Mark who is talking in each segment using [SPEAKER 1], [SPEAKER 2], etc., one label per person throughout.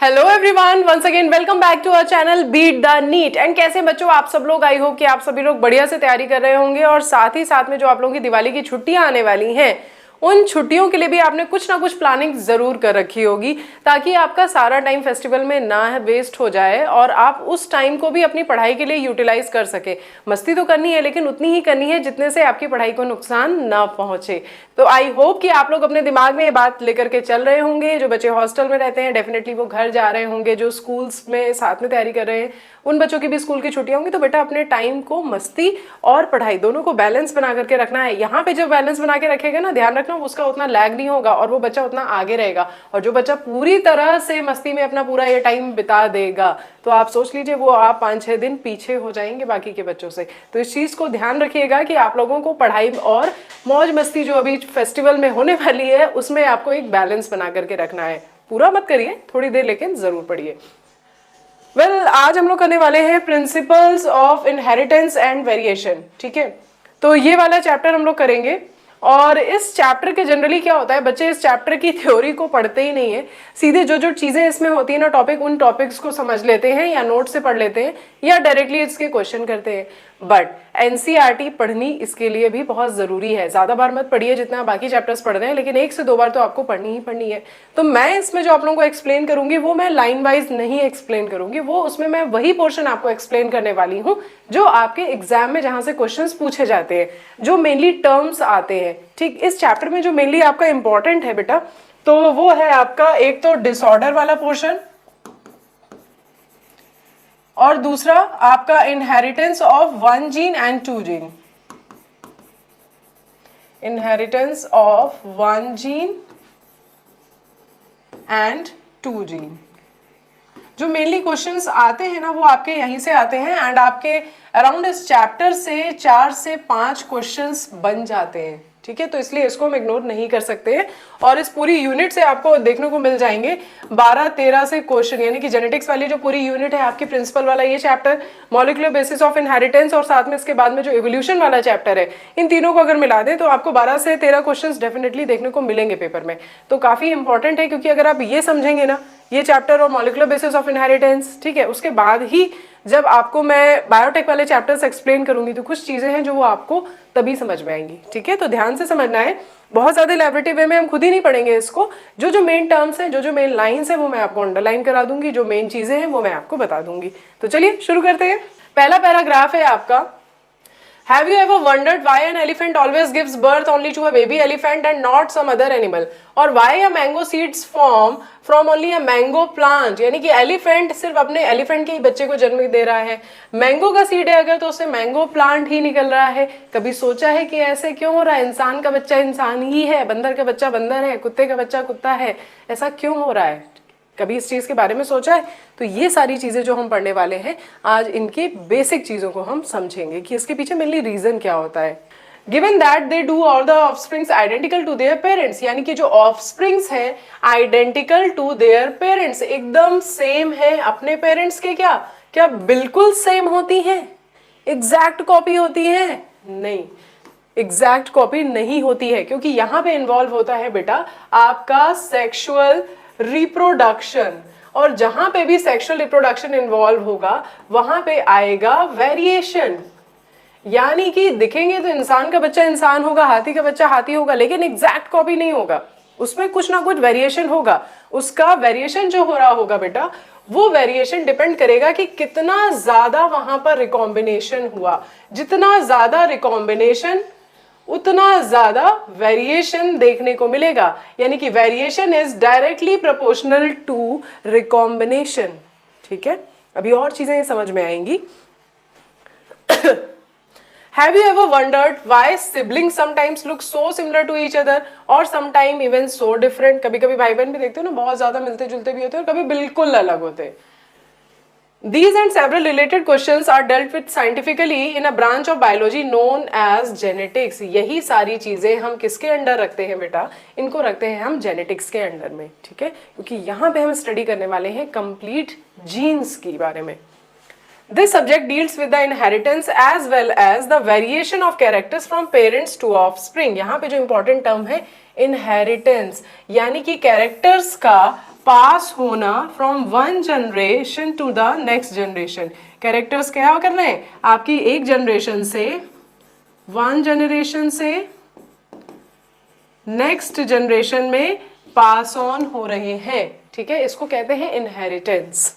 [SPEAKER 1] Hello everyone, once again welcome back to our channel beat the NEET. And कैसे बच्चों आप सब लोग, आई होप कि आप सभी लोग बढ़िया से तैयारी कर रहे होंगे और साथ ही साथ में जो आप लोगों की दिवाली की छुट्टियां आने वाली हैं उन छुट्टियों के लिए भी आपने कुछ ना कुछ प्लानिंग जरूर कर रखी होगी ताकि आपका सारा टाइम फेस्टिवल में ना वेस्ट हो जाए और आप उस टाइम को भी अपनी पढ़ाई के लिए यूटिलाइज कर सके। मस्ती तो करनी है लेकिन उतनी ही करनी है जितने से आपकी पढ़ाई को नुकसान ना पहुंचे। तो आई होप कि आप लोग अपने दिमाग में ये बात लेकर के चल रहे होंगे। जो बच्चे हॉस्टल में रहते हैं डेफिनेटली वो घर जा रहे होंगे, जो स्कूल्स में साथ में तैयारी कर रहे हैं उन बच्चों की भी स्कूल की छुट्टियां होंगी। तो बेटा अपने टाइम को मस्ती और पढ़ाई दोनों को बैलेंस बना करके रखना है। यहाँ पे जब बैलेंस बना के रखेगा ना, ध्यान रखना उसका उतना लैग नहीं होगा और वो बच्चा उतना आगे रहेगा। और जो बच्चा पूरी तरह से मस्ती में अपना पूरा ये टाइम बिता देगा तो आप सोच लीजिए वो आप 5-6 दिन पीछे हो जाएंगे बाकी के बच्चों से। तो इस चीज को ध्यान रखिएगा कि आप लोगों को पढ़ाई और मौज मस्ती जो अभी फेस्टिवल में होने वाली है उसमें आपको एक बैलेंस बना करके रखना है। पूरा मत करिए, थोड़ी देर लेकिन जरूर पढ़िए। आज हम लोग करने वाले हैं principles of inheritance and variation. ठीक है, तो ये वाला चैप्टर हम लोग करेंगे। और इस चैप्टर के जनरली क्या होता है, बच्चे इस चैप्टर की थ्योरी को पढ़ते ही नहीं है, सीधे जो जो चीजें इसमें होती है ना टॉपिक, उन टॉपिक्स को समझ लेते हैं या नोट से पढ़ लेते हैं या डायरेक्टली इसके क्वेश्चन करते हैं। बट एनसीईआरटी पढ़नी इसके लिए भी बहुत जरूरी है। ज्यादा बार मत पढ़िए जितना बाकी चैप्टर्स पढ़ रहे हैं, लेकिन 1 से 2 बार तो आपको पढ़नी ही पढ़नी है। तो मैं इसमें जो आप लोगों को एक्सप्लेन करूंगी वो मैं लाइन वाइज नहीं एक्सप्लेन करूंगी, वो उसमें मैं वही पोर्शन आपको एक्सप्लेन करने वाली हूँ जो आपके एग्जाम में जहां से क्वेश्चंस पूछे जाते हैं, जो मेनली टर्म्स आते हैं। ठीक, इस चैप्टर में जो मेनली आपका इंपॉर्टेंट है बेटा, तो वो है आपका एक तो डिसऑर्डर वाला पोर्शन और दूसरा आपका inheritance of 1 gene and 2 gene. Inheritance of 1 gene and 2 gene. जो मेनली क्वेश्चंस आते हैं ना वो आपके यहीं से आते हैं एंड आपके अराउंड इस चैप्टर से 4 से 5 क्वेश्चंस बन जाते हैं। ठीक है, तो इसलिए इसको हम इग्नोर नहीं कर सकते हैं। और इस पूरी यूनिट से आपको देखने को मिल जाएंगे 12-13 से क्वेश्चन, यानी कि जेनेटिक्स वाली जो पूरी यूनिट है आपकी, प्रिंसिपल वाला ये chapter, molecular basis of inheritance और साथ में इसके बाद में जो इवोल्यूशन वाला चैप्टर है, इन तीनों को अगर मिला दें तो आपको 12 से 13 क्वेश्चन डेफिनेटली देखने को मिलेंगे पेपर में। तो काफी इंपॉर्टेंट है, क्योंकि अगर आप ये समझेंगे ना ये चैप्टर और मॉलिक्यूलर बेसिस ऑफ इनहेरिटेंस, ठीक है, उसके बाद ही जब आपको मैं बायोटेक वाले चैप्टर्स एक्सप्लेन करूंगी तो कुछ चीजें हैं जो वो आपको तभी समझ में आएंगी। ठीक है, तो ध्यान से समझना है, बहुत ज्यादा इलैबोरेटिव वे में हम खुद ही नहीं पढ़ेंगे इसको। जो जो मेन टर्म्स हैं, जो जो मेन लाइंस है वो मैं आपको अंडरलाइन करा दूंगी, जो मेन चीजें हैं वो मैं आपको बता दूंगी। तो चलिए शुरू करते हैं। पहला पैराग्राफ है आपका, Have you ever wondered why an elephant always gives birth only to a baby elephant and not some other animal? और why a mango seeds form from only a mango plant? यानी कि elephant सिर्फ अपने elephant के ही बच्चे को जन्म दे रहा है। मैंगो का सीड है अगर तो उससे मैंगो प्लांट ही निकल रहा है। कभी सोचा है कि ऐसे क्यों हो रहा है? इंसान का बच्चा इंसान ही है, बंदर का बच्चा बंदर है, कुत्ते का बच्चा कुत्ता है, ऐसा क्यों हो रहा है? कभी इस चीज के बारे में सोचा है? तो ये सारी चीजें जो हम पढ़ने वाले हैं आज, इनकी बेसिक चीजों को हम समझेंगे कि इसके पीछे मेनली रीजन क्या होता है। Given that they do all the offsprings identical to their parents, यानी कि जो ऑफस्प्रिंग्स हैं आइडेंटिकल टू देयर पेरेंट्स, एकदम सेम है अपने पेरेंट्स के। क्या क्या बिल्कुल सेम होती हैं? एग्जैक्ट कॉपी होती है? नहीं, एग्जैक्ट कॉपी नहीं होती है, क्योंकि यहाँ पे इन्वॉल्व होता है बेटा आपका सेक्सुअल रिप्रोडक्शन। और जहां पे भी सेक्सुअल रिप्रोडक्शन इन्वॉल्व होगा वहां पे आएगा वेरिएशन। यानी कि दिखेंगे तो इंसान का बच्चा इंसान होगा, हाथी का बच्चा हाथी होगा, लेकिन एग्जैक्ट कॉपी नहीं होगा, उसमें कुछ ना कुछ वेरिएशन होगा। उसका वेरिएशन जो हो रहा होगा बेटा, वो वेरिएशन डिपेंड करेगा कि कितना ज्यादा वहां पर रिकॉम्बिनेशन हुआ। जितना ज्यादा रिकॉम्बिनेशन उतना ज्यादा वेरिएशन देखने को मिलेगा, यानी कि variation is directly proportional to recombination. ठीक है, अभी और चीजें समझ में आएंगी। Have you ever wondered why siblings sometimes look so similar to each other or sometimes even so different? कभी कभी भाई बहन भी देखते हो ना, बहुत ज्यादा मिलते जुलते भी होते हैं और कभी बिल्कुल अलग होते हैं। These and several related questions are dealt with scientifically in a branch of biology known as genetics. यही सारी चीजें हम किसके अंडर रखते हैं बेटा? इनको रखते हैं हम जेनेटिक्स के अंडर में। ठीक है, क्योंकि यहाँ पे हम स्टडी करने वाले हैं कंप्लीट जीन्स के बारे में। This subject deals with the inheritance as well as the variation of characters from parents to offspring. यहाँ पे जो important term है inheritance, यानी कि characters का पास होना from one generation to the next generation. Characters क्या कर रहे हैं, आपकी एक जनरेशन से, वन जनरेशन से नेक्स्ट जनरेशन में पास ऑन हो रहे हैं, ठीक है। इसको कहते हैं inheritance.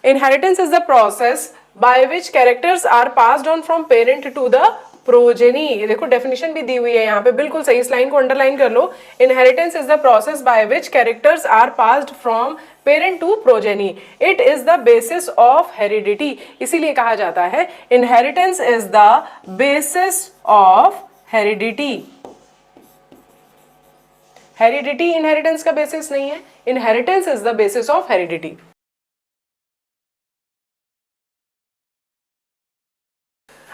[SPEAKER 1] Inheritance is the process by which characters are passed on from parent to the progeny. ये देखो डेफिनेशन भी दी हुई है यहाँ पे, बिल्कुल सही, इस लाइन को अंडरलाइन कर लो। Inheritance is the process by which characters are passed from parent to progeny. It is the basis of heredity. इसीलिए कहा जाता है inheritance is the basis of heredity. Heredity inheritance का बेसिस नहीं है, inheritance is the basis of heredity.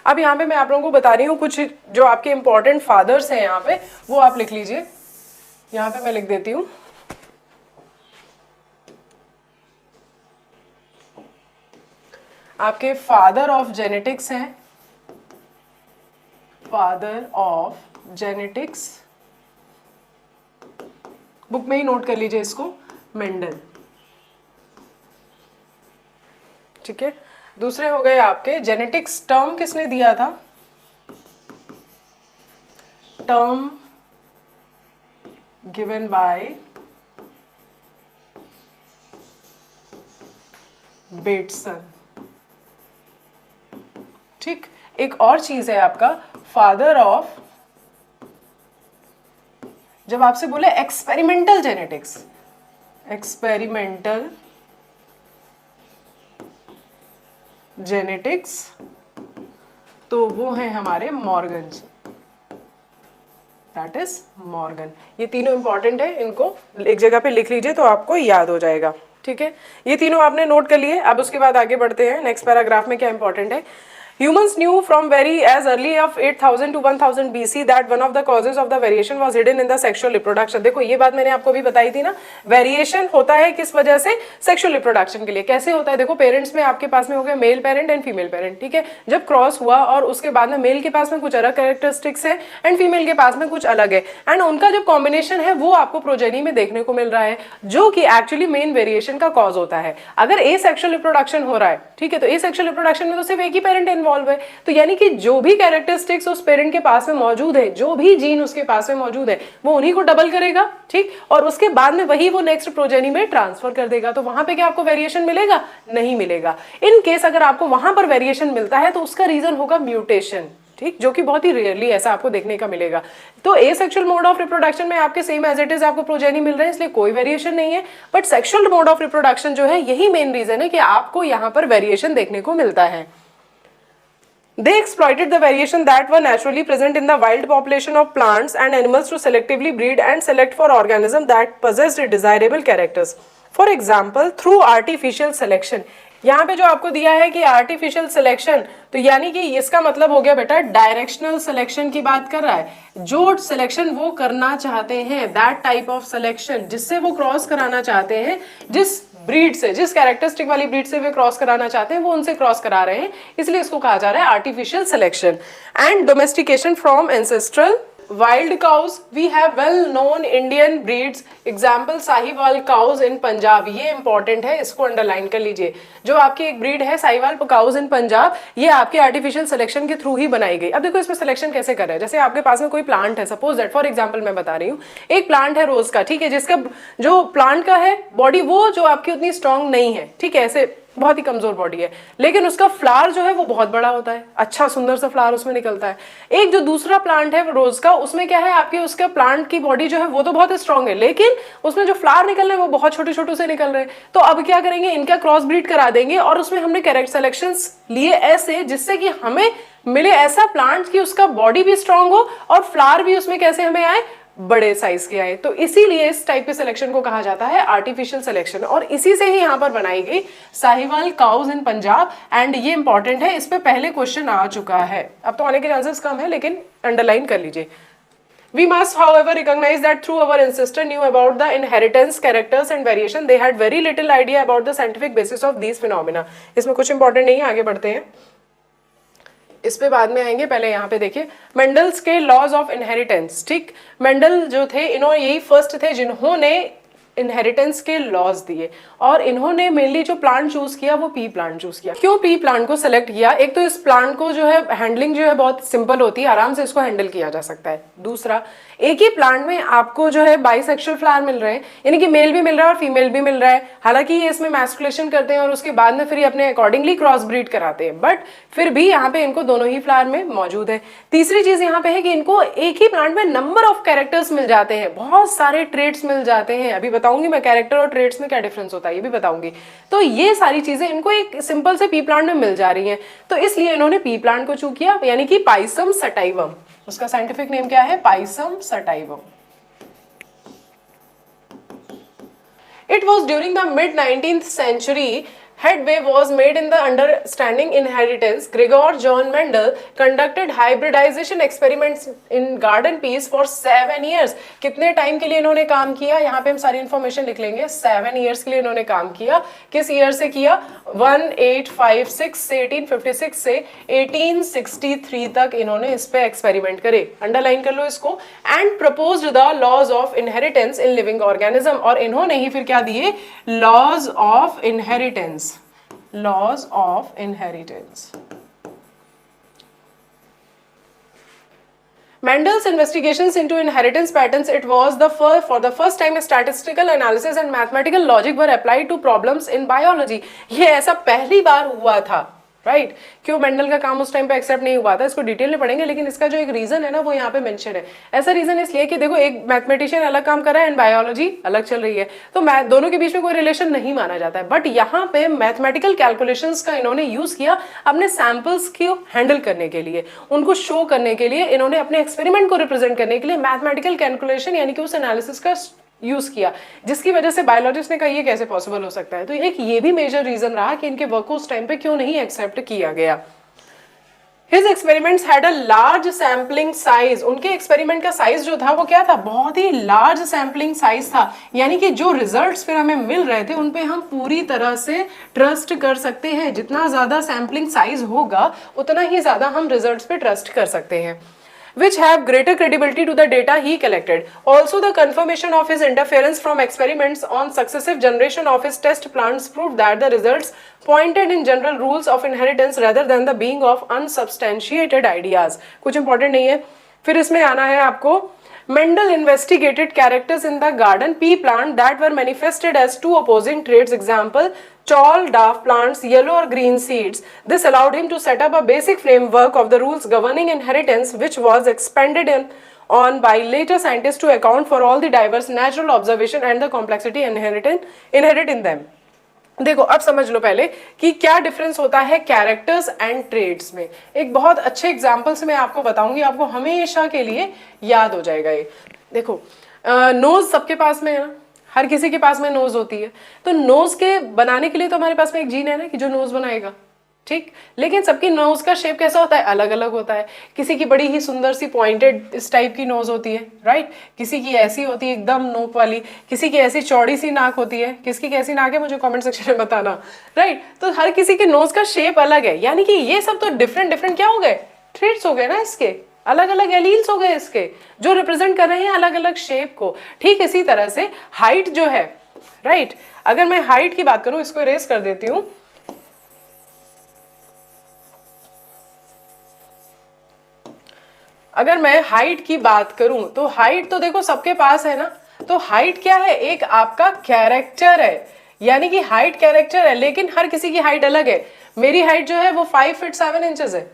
[SPEAKER 1] अब यहाँ पे मैं आप लोगों को बता रही हूँ कुछ जो आपके इंपॉर्टेंट फादर्स हैं यहाँ पे, वो आप लिख लीजिए। यहाँ पे मैं लिख देती हूँ, आपके फादर ऑफ जेनेटिक्स हैं, फादर ऑफ जेनेटिक्स, बुक में ही नोट कर लीजिए इसको, मेंडल, ठीक है। दूसरे हो गए आपके जेनेटिक्स, टर्म किसने दिया था, टर्म गिवन बाय बेटसन, ठीक। एक और चीज है आपका फादर ऑफ, जब आपसे बोले एक्सपेरिमेंटल जेनेटिक्स, एक्सपेरिमेंटल जेनेटिक्स, तो वो है हमारे मॉर्गन, दैट इज मॉर्गन। ये तीनों इंपॉर्टेंट है, इनको एक जगह पे लिख लीजिए तो आपको याद हो जाएगा, ठीक है। ये तीनों आपने नोट कर लिए। अब उसके बाद आगे बढ़ते हैं, नेक्स्ट पैराग्राफ में क्या इंपॉर्टेंट है। Humans knew from very as early of 8000 to 1000 BC that one of the causes of the variation was hidden in the sexual reproduction। देखो ये बात मैंने आपको अभी बताई थी ना, वेरिएशन होता है किस वजह से, सेक्सुअल रिप्रोडक्शन के लिए। कैसे होता है, देखो पेरेंट्स में आपके पास में हो गए male parent and female parent, ठीक है। जब क्रॉस हुआ और उसके बाद में मेल के पास में कुछ अलग कैरेक्टरिस्टिक्स है एंड फीमेल के पास में कुछ अलग है, एंड उनका जब कॉम्बिनेशन है वो आपको प्रोजेनी में देखने को मिल रहा है, जो कि एक्चुअली मेन वेरिएशन का कॉज होता है। अगर ए सेक्सुअल रिप्रोडक्शन हो रहा है, ठीक है, तो ए सेक्सुअल रिप्रोडक्शन में तो सिर्फ एक ही पेरेंट इन्वॉल्व है, तो यानी कि जो भी कैरेक्टरिस्टिक्स उस पेरेंट के पास में मौजूद है, जो भी जीन उसके पास में मौजूद है, वो उन्हीं को डबल करेगा, ठीक, और उसके बाद में वही वो नेक्स्ट प्रोजेनी में ट्रांसफर कर देगा। तो वहां पे क्या आपको वेरिएशन मिलेगा, नहीं मिलेगा। इन केस अगर आपको वहां पर वेरिएशन मिलता है तो उसका रीजन होगा म्यूटेशन, ठीक, जो कि बहुत ही रेयरली ऐसा आपको देखने का मिलेगा। तो एसेक्सुअल मोड ऑफ रिप्रोडक्शन में आपके सेम एज इट इज आपको प्रोजेनी मिल रहे हैं, इसलिए कोई वेरिएशन नहीं है। But sexual mode of reproduction जो है, यही मेन रीजन है कि आपको यहां पर वेरिएशन देखने को मिलता है। They exploited the variation that were naturally present in the wild population of plants and animals to selectively breed and select for organisms that possessed desirable characters. For example, through artificial selection. यहाँ पे जो आपको दिया है कि artificial selection, तो यानी कि इसका मतलब हो गया बेटा डायरेक्शनल सिलेक्शन की बात कर रहा है। जो सिलेक्शन वो करना चाहते हैं, दैट टाइप ऑफ सिलेक्शन जिससे वो क्रॉस कराना चाहते हैं, जिस ब्रीड से, जिस कैरेक्टरिस्टिक वाली ब्रीड से वे क्रॉस कराना चाहते हैं, वो उनसे क्रॉस करा रहे हैं, इसलिए इसको कहा जा रहा है artificial selection. And domestication from ancestral wild cows, we have well known Indian breeds, example Sahiwal cows in Punjab. ये इंपॉर्टेंट है, इसको अंडरलाइन कर लीजिए। जो आपकी एक ब्रीड है साहिवाल cows in पंजाब, ये आपके आर्टिफिशियल सिलेक्शन के थ्रू ही बनाई गई। अब देखो इसमें सिलेक्शन कैसे कर रहे हैं, जैसे आपके पास में कोई प्लांट है, सपोज दैट फॉर एग्जांपल मैं बता रही हूँ, एक प्लांट है रोज का, ठीक है, जिसका जो प्लांट का है बॉडी वो जो आपकी उतनी स्ट्रांग नहीं है, ठीक है, ऐसे बहुत ही कमजोर बॉडी है, लेकिन उसका फ्लावर जो है वो बहुत बड़ा होता है, अच्छा सुंदर सा फ्लावर उसमें निकलता है। एक जो दूसरा प्लांट है रोज का, उसमें क्या है, आपके उसका प्लांट की बॉडी जो है वो तो बहुत स्ट्रांग है, लेकिन उसमें जो फ्लावर निकल रहे हैं वो बहुत छोटे छोटे से निकल रहे हैं। तो अब क्या करेंगे, इनका क्रॉस ब्रीड करा देंगे और उसमें हमने कैरेक्टर सिलेक्शंस लिए ऐसे जिससे कि हमें मिले ऐसा प्लांट कि उसका बॉडी भी स्ट्रांग हो और फ्लावर भी उसमें कैसे हमें आए, बड़े साइज के आए। तो इसीलिए इस टाइप के सिलेक्शन को कहा जाता है आर्टिफिशियल सिलेक्शन, और इसी से ही यहाँ पर बनाई गई Sahiwal cows in Punjab. And ये इंपॉर्टेंट है, इस पे पहले क्वेश्चन आ चुका है, अब तो आने के चांसेस कम है, लेकिन अंडरलाइन कर लीजिए। We must, however, recognize that through our ancestors knew about the inheritance, characters and variation, they had very little idea about the scientific basis of these phenomena। इसमें कुछ इंपॉर्टेंट नहीं है, आगे बढ़ते हैं, इस पे बाद में आएंगे। पहले यहाँ पे देखिए मेंडल्स के लॉज ऑफ इनहेरिटेंस, ठीक। मेंडल जो थे, इन्होंने यही फर्स्ट थे जिन्होंने इनहेरिटेंस के लॉज दिए और इन्होंने मेनली जो प्लांट चूज किया वो पी प्लांट चूज किया। क्यों पी प्लांट को सेलेक्ट किया? एक तो इस प्लांट को जो है हैंडलिंग जो है बहुत सिंपल होती है, आराम से इसको हैंडल किया जा सकता है। दूसरा, एक ही प्लांट में आपको जो है बाइसेक्सुअल फ्लावर मिल रहे हैं, यानी कि मेल भी मिल रहा है और फीमेल भी मिल रहा है। हालांकि ये इसमें मैस्कुलेशन करते हैं और उसके बाद में फिर ये अपने अकॉर्डिंगली क्रॉस ब्रीड कराते हैं, बट फिर भी यहाँ पे इनको दोनों ही फ्लावर में मौजूद है। तीसरी चीज यहाँ पे है कि इनको एक ही प्लांट में नंबर ऑफ कैरेक्टर्स मिल जाते हैं, बहुत सारे ट्रेट्स मिल जाते हैं। अभी बताऊंगी मैं कैरेक्टर और ट्रेट्स में क्या डिफरेंस होता है, ये भी बताऊंगी। तो ये सारी चीजें इनको एक सिंपल से पी प्लांट में मिल जा रही हैं, तो इसलिए इन्होंने पी प्लांट को चूज किया, यानी कि पाइसम सटाइवम। उसका साइंटिफिक नेम क्या है? Pisum sativum. It was during the mid 19th century headway was made in the understanding inheritance. Gregor John Mendel conducted hybridization experiments in garden peas for 7 years. कितने time के लिए इन्होंने काम किया? यहाँ पे हम सारी इंफॉर्मेशन लिख लेंगे। 7 years के लिए इन्होंने काम किया। किस ईयर से किया? 1856 से 1856 से 1863 तक इन्होंने इस पे एक्सपेरिमेंट करे। अंडरलाइन कर लो इसको। And proposed the laws of inheritance in living organism, और इन्होंने ही फिर क्या दिए? Laws of inheritance. Laws of inheritance. Mendel's investigations into inheritance patterns, it was for the first time statistical analysis and mathematical logic were applied to problems in biology. ये ऐसा पहली बार हुआ था, राइट? क्यों मेंडल का काम उस टाइम पे एक्सेप्ट नहीं हुआ था, इसको डिटेल में पढ़ेंगे, लेकिन इसका जो एक रीजन है ना वो यहाँ पे मेंशन है। ऐसा रीजन इसलिए कि देखो, एक मैथमेटिशियन अलग काम कर रहा है एंड बायोलॉजी अलग चल रही है, तो दोनों के बीच में कोई रिलेशन नहीं माना जाता है। बट यहाँ पे मैथमेटिकल कैलकुलेशंस का इन्होंने यूज किया अपने सैंपल्स को हैंडल करने के लिए, उनको शो करने के लिए, इन्होंने अपने एक्सपेरिमेंट को रिप्रेजेंट करने के लिए मैथमेटिकल कैलकुलेशन यानी कि उस एनालिसिस का यूज किया, जिसकी वजह से बायोलॉजिस्ट ने कहा ये कैसे पॉसिबल हो सकता है। तो एक ये भी मेजर रीजन रहा कि इनके वर्क को उस टाइम पे क्यों नहीं एक्सेप्ट किया गया। His experiments had a large sampling size. उनके एक्सपेरिमेंट का साइज जो था वो क्या था? बहुत ही लार्ज सैम्पलिंग साइज था, यानी कि जो रिजल्ट्स फिर हमें मिल रहे थे उन पे हम पूरी तरह से ट्रस्ट कर सकते हैं। जितना ज्यादा सैम्पलिंग साइज होगा उतना ही ज्यादा हम रिजल्ट्स पे ट्रस्ट कर सकते हैं, which have greater credibility to the data he collected. Also, the confirmation of his interference from experiments on successive generation of his test plants proved that the results pointed in general rules of inheritance rather than the being of unsubstantiated ideas. कुछ important नहीं है। फिर इसमें आना है आपको, Mendel investigated characters in the garden pea plant that were manifested as two opposing traits. Example, tall dwarf plants, yellow or green seeds. This allowed him to set up a basic framework of the rules governing inheritance, which was expanded on by later scientists to account for all the diverse natural observation and the complexity inherent in them. देखो, अब समझ लो पहले कि क्या difference होता है characters and trades में। एक बहुत अच्छे एग्जांपल से मैं आपको बताऊंगी, आपको हमेशा के लिए याद हो जाएगा ये। देखो, नोज सबके पास में है ना, हर किसी के पास में नोज होती है, तो नोज के बनाने के लिए तो हमारे पास में एक जीन है ना कि जो नोज बनाएगा, ठीक। लेकिन सबकी नोज का शेप कैसा होता है? अलग अलग होता है। किसी की बड़ी ही सुंदर सी पॉइंटेड इस टाइप की नोज होती है, राइट? किसी की ऐसी होती है एकदम नोक वाली, किसी की ऐसी चौड़ी सी नाक होती है। किसकी कैसी नाक है मुझे कमेंट सेक्शन में बताना, राइट? तो हर किसी के नोज का शेप अलग है, यानी कि ये सब तो डिफरेंट क्या हो गए? ट्रेट्स हो गए ना, इसके अलग अलग एलील्स हो गए इसके, जो रिप्रेजेंट कर रहे हैं अलग अलग शेप को। ठीक इसी तरह से हाइट जो है, राइट? अगर मैं हाइट की बात करूं, इसको इरेज कर देती हूं। अगर मैं हाइट की बात करूं तो हाइट तो देखो सबके पास है ना, तो हाइट क्या है? एक आपका कैरेक्टर है, यानी कि हाइट कैरेक्टर है, लेकिन हर किसी की हाइट अलग है। मेरी हाइट जो है वो 5 फीट 7 इंचेस है,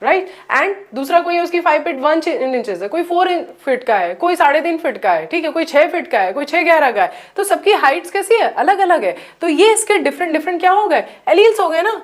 [SPEAKER 1] राइट? एंड दूसरा कोई है उसकी 5 फीट 1 इंचेस है, कोई 4 फीट का है, कोई 3.5 फीट का है, ठीक है, कोई 6 फीट का है, कोई 6-11 का है। तो सबकी हाइट्स कैसी है? अलग अलग है। तो ये इसके डिफरेंट क्या हो गए? एलील्स हो गए ना,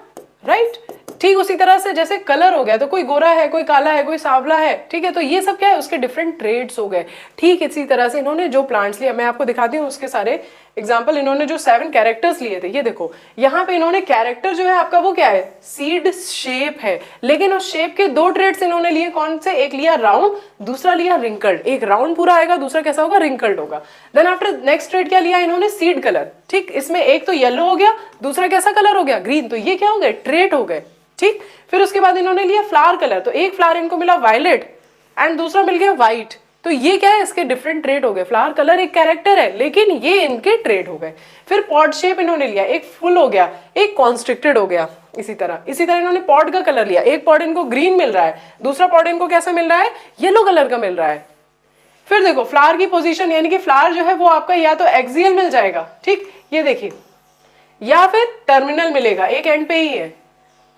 [SPEAKER 1] राइट? ठीक उसी तरह से जैसे कलर हो गया, तो कोई गोरा है, कोई काला है, कोई सांवला है, ठीक है, तो ये सब क्या है? उसके डिफरेंट ट्रेड्स हो गए। ठीक इसी तरह से इन्होंने जो प्लांट्स लिया, मैं आपको दिखाती हूँ उसके सारे एग्जाम्पल। इन्होंने जो 7 कैरेक्टर्स लिए थे, ये देखो यहाँ पे इन्होंने कैरेक्टर जो है आपका वो क्या है? सीड शेप है, लेकिन उस शेप के 2 ट्रेड्स इन्होंने लिए। कौन से? एक लिया राउंड, दूसरा लिया रिंकल्ड। एक राउंड पूरा आएगा, दूसरा कैसा होगा? रिंकल्ड होगा। देन आफ्टर नेक्स्ट ट्रेड क्या लिया इन्होंने? Seed colour. ठीक, इसमें एक तो येलो हो गया, दूसरा कैसा कलर हो गया? ग्रीन। तो ये क्या हो गए? ट्रेड हो गए, ठीक। फिर उसके बाद इन्होंने लिया फ्लावर कलर, तो एक फ्लावर इनको मिला वायलेट एंड दूसरा मिल गया व्हाइट। तो ये क्या है, इसके डिफरेंट ट्रेट हो गए। फ्लावर कलर एक कैरेक्टर है, लेकिन ये इनके ट्रेट हो गए। फिर पॉड शेप इन्होंने लिया, एक फुल हो गया, एक कॉन्स्ट्रिक्टेड हो गया। इसी तरह इन्होंने पॉड का कलर लिया, एक पॉड इनको ग्रीन मिल रहा है, दूसरा पॉड इनको कैसा मिल रहा है, येलो कलर का मिल रहा है। फिर देखो फ्लावर की पोजीशन, यानी कि फ्लावर जो है वो आपका या तो एक्सियल मिल जाएगा, ठीक, ये देखिए, या फिर टर्मिनल मिलेगा, एक एंड पे ही है,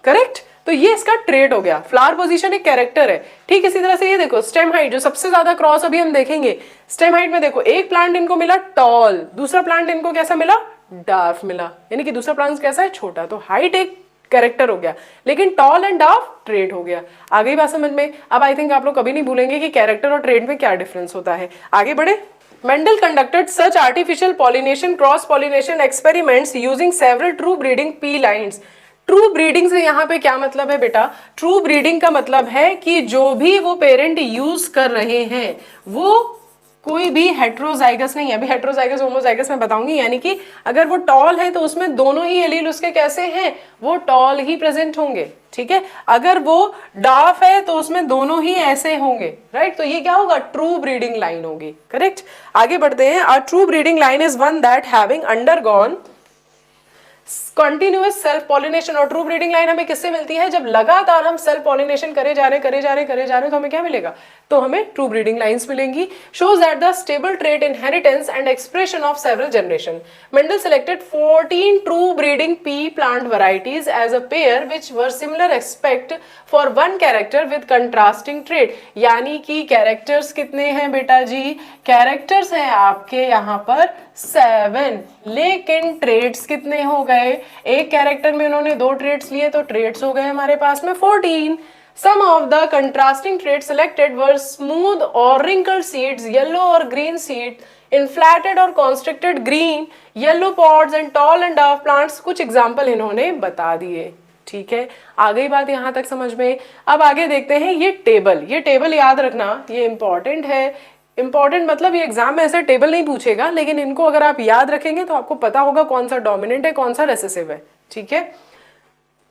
[SPEAKER 1] करेक्ट। तो ये इसका ट्रेट हो गया। फ्लावर पोजीशन एक कैरेक्टर है, ठीक। इसी तरह से ये देखो स्टेम हाइट, जो सबसे ज्यादा क्रॉस अभी हम देखेंगे, स्टेम हाइट में देखो एक प्लांट इनको मिला टॉल, दूसरा प्लांट इनको कैसा मिला, डार्फ मिला, यानी कि दूसरा प्लांट कैसा है, छोटा। तो हाइट एक कैरेक्टर हो गया, लेकिन टॉल एंड डार्फ ट्रेट हो गया। आ गई बात समझ में। अब आई थिंक आप लोग कभी नहीं भूलेंगे कि कैरेक्टर और ट्रेट में क्या डिफरेंस होता है। आगे बढ़े। Mendel conducted such artificial pollination, cross pollination experiments using several true breeding pea lines. True breeding से यहाँ पे क्या मतलब है बेटा, ट्रू ब्रीडिंग का मतलब है कि जो भी वो पेरेंट यूज कर रहे हैं वो कोई भी हेट्रोजाइगस नहीं है। अभी हेट्रोजाइगस होमोजाइगस मैं बताऊंगी, यानी कि अगर वो टॉल है तो उसमें दोनों ही एलील उसके कैसे हैं, वो टॉल ही प्रेजेंट होंगे, ठीक है। अगर वो डार्फ है तो उसमें दोनों ही ऐसे होंगे, राइट। तो ये क्या होगा, ट्रू ब्रीडिंग लाइन होगी, करेक्ट। आगे बढ़ते हैं। A true breeding line is one that having undergone continuous self pollination. और ट्रू ब्रीडिंग लाइन हमें किससे मिलती है, जब लगातार हम सेल्फ पॉलिनेशन करे जा रहे तो हमें क्या मिलेगा, तो हमें ट्रू ब्रीडिंग लाइंस मिलेंगी। Shows that the stable trait inheritance and expression of several generation. Mendel selected 14 true breeding pea plant varieties as a pair which were similar aspect for one character with contrasting trait. यानी कि characters कितने हैं बेटा जी, characters हैं आपके यहाँ पर 7, लेकिन ट्रेड्स कितने हो गए, एक कैरेक्टर में उन्होंने 2 ट्रेड्स लिए तो ट्रेड्स हो गए हमारे पास में 14। Some of the contrasting traits selected were smooth or wrinkled seeds, yellow or green seeds, inflated or constricted green, yellow pods and tall and dwarf plants। कुछ एग्जाम्पल इन्होंने बता दिए, ठीक है। आ गई बात यहां तक समझ में। अब आगे देखते हैं ये टेबल याद रखना, ये इंपॉर्टेंट है। इंपॉर्टेंट मतलब ये एग्जाम में ऐसा टेबल नहीं पूछेगा, लेकिन इनको अगर आप याद रखेंगे तो आपको पता होगा कौन सा डोमिनेंट है कौन सा रेसेसिव है, ठीक है।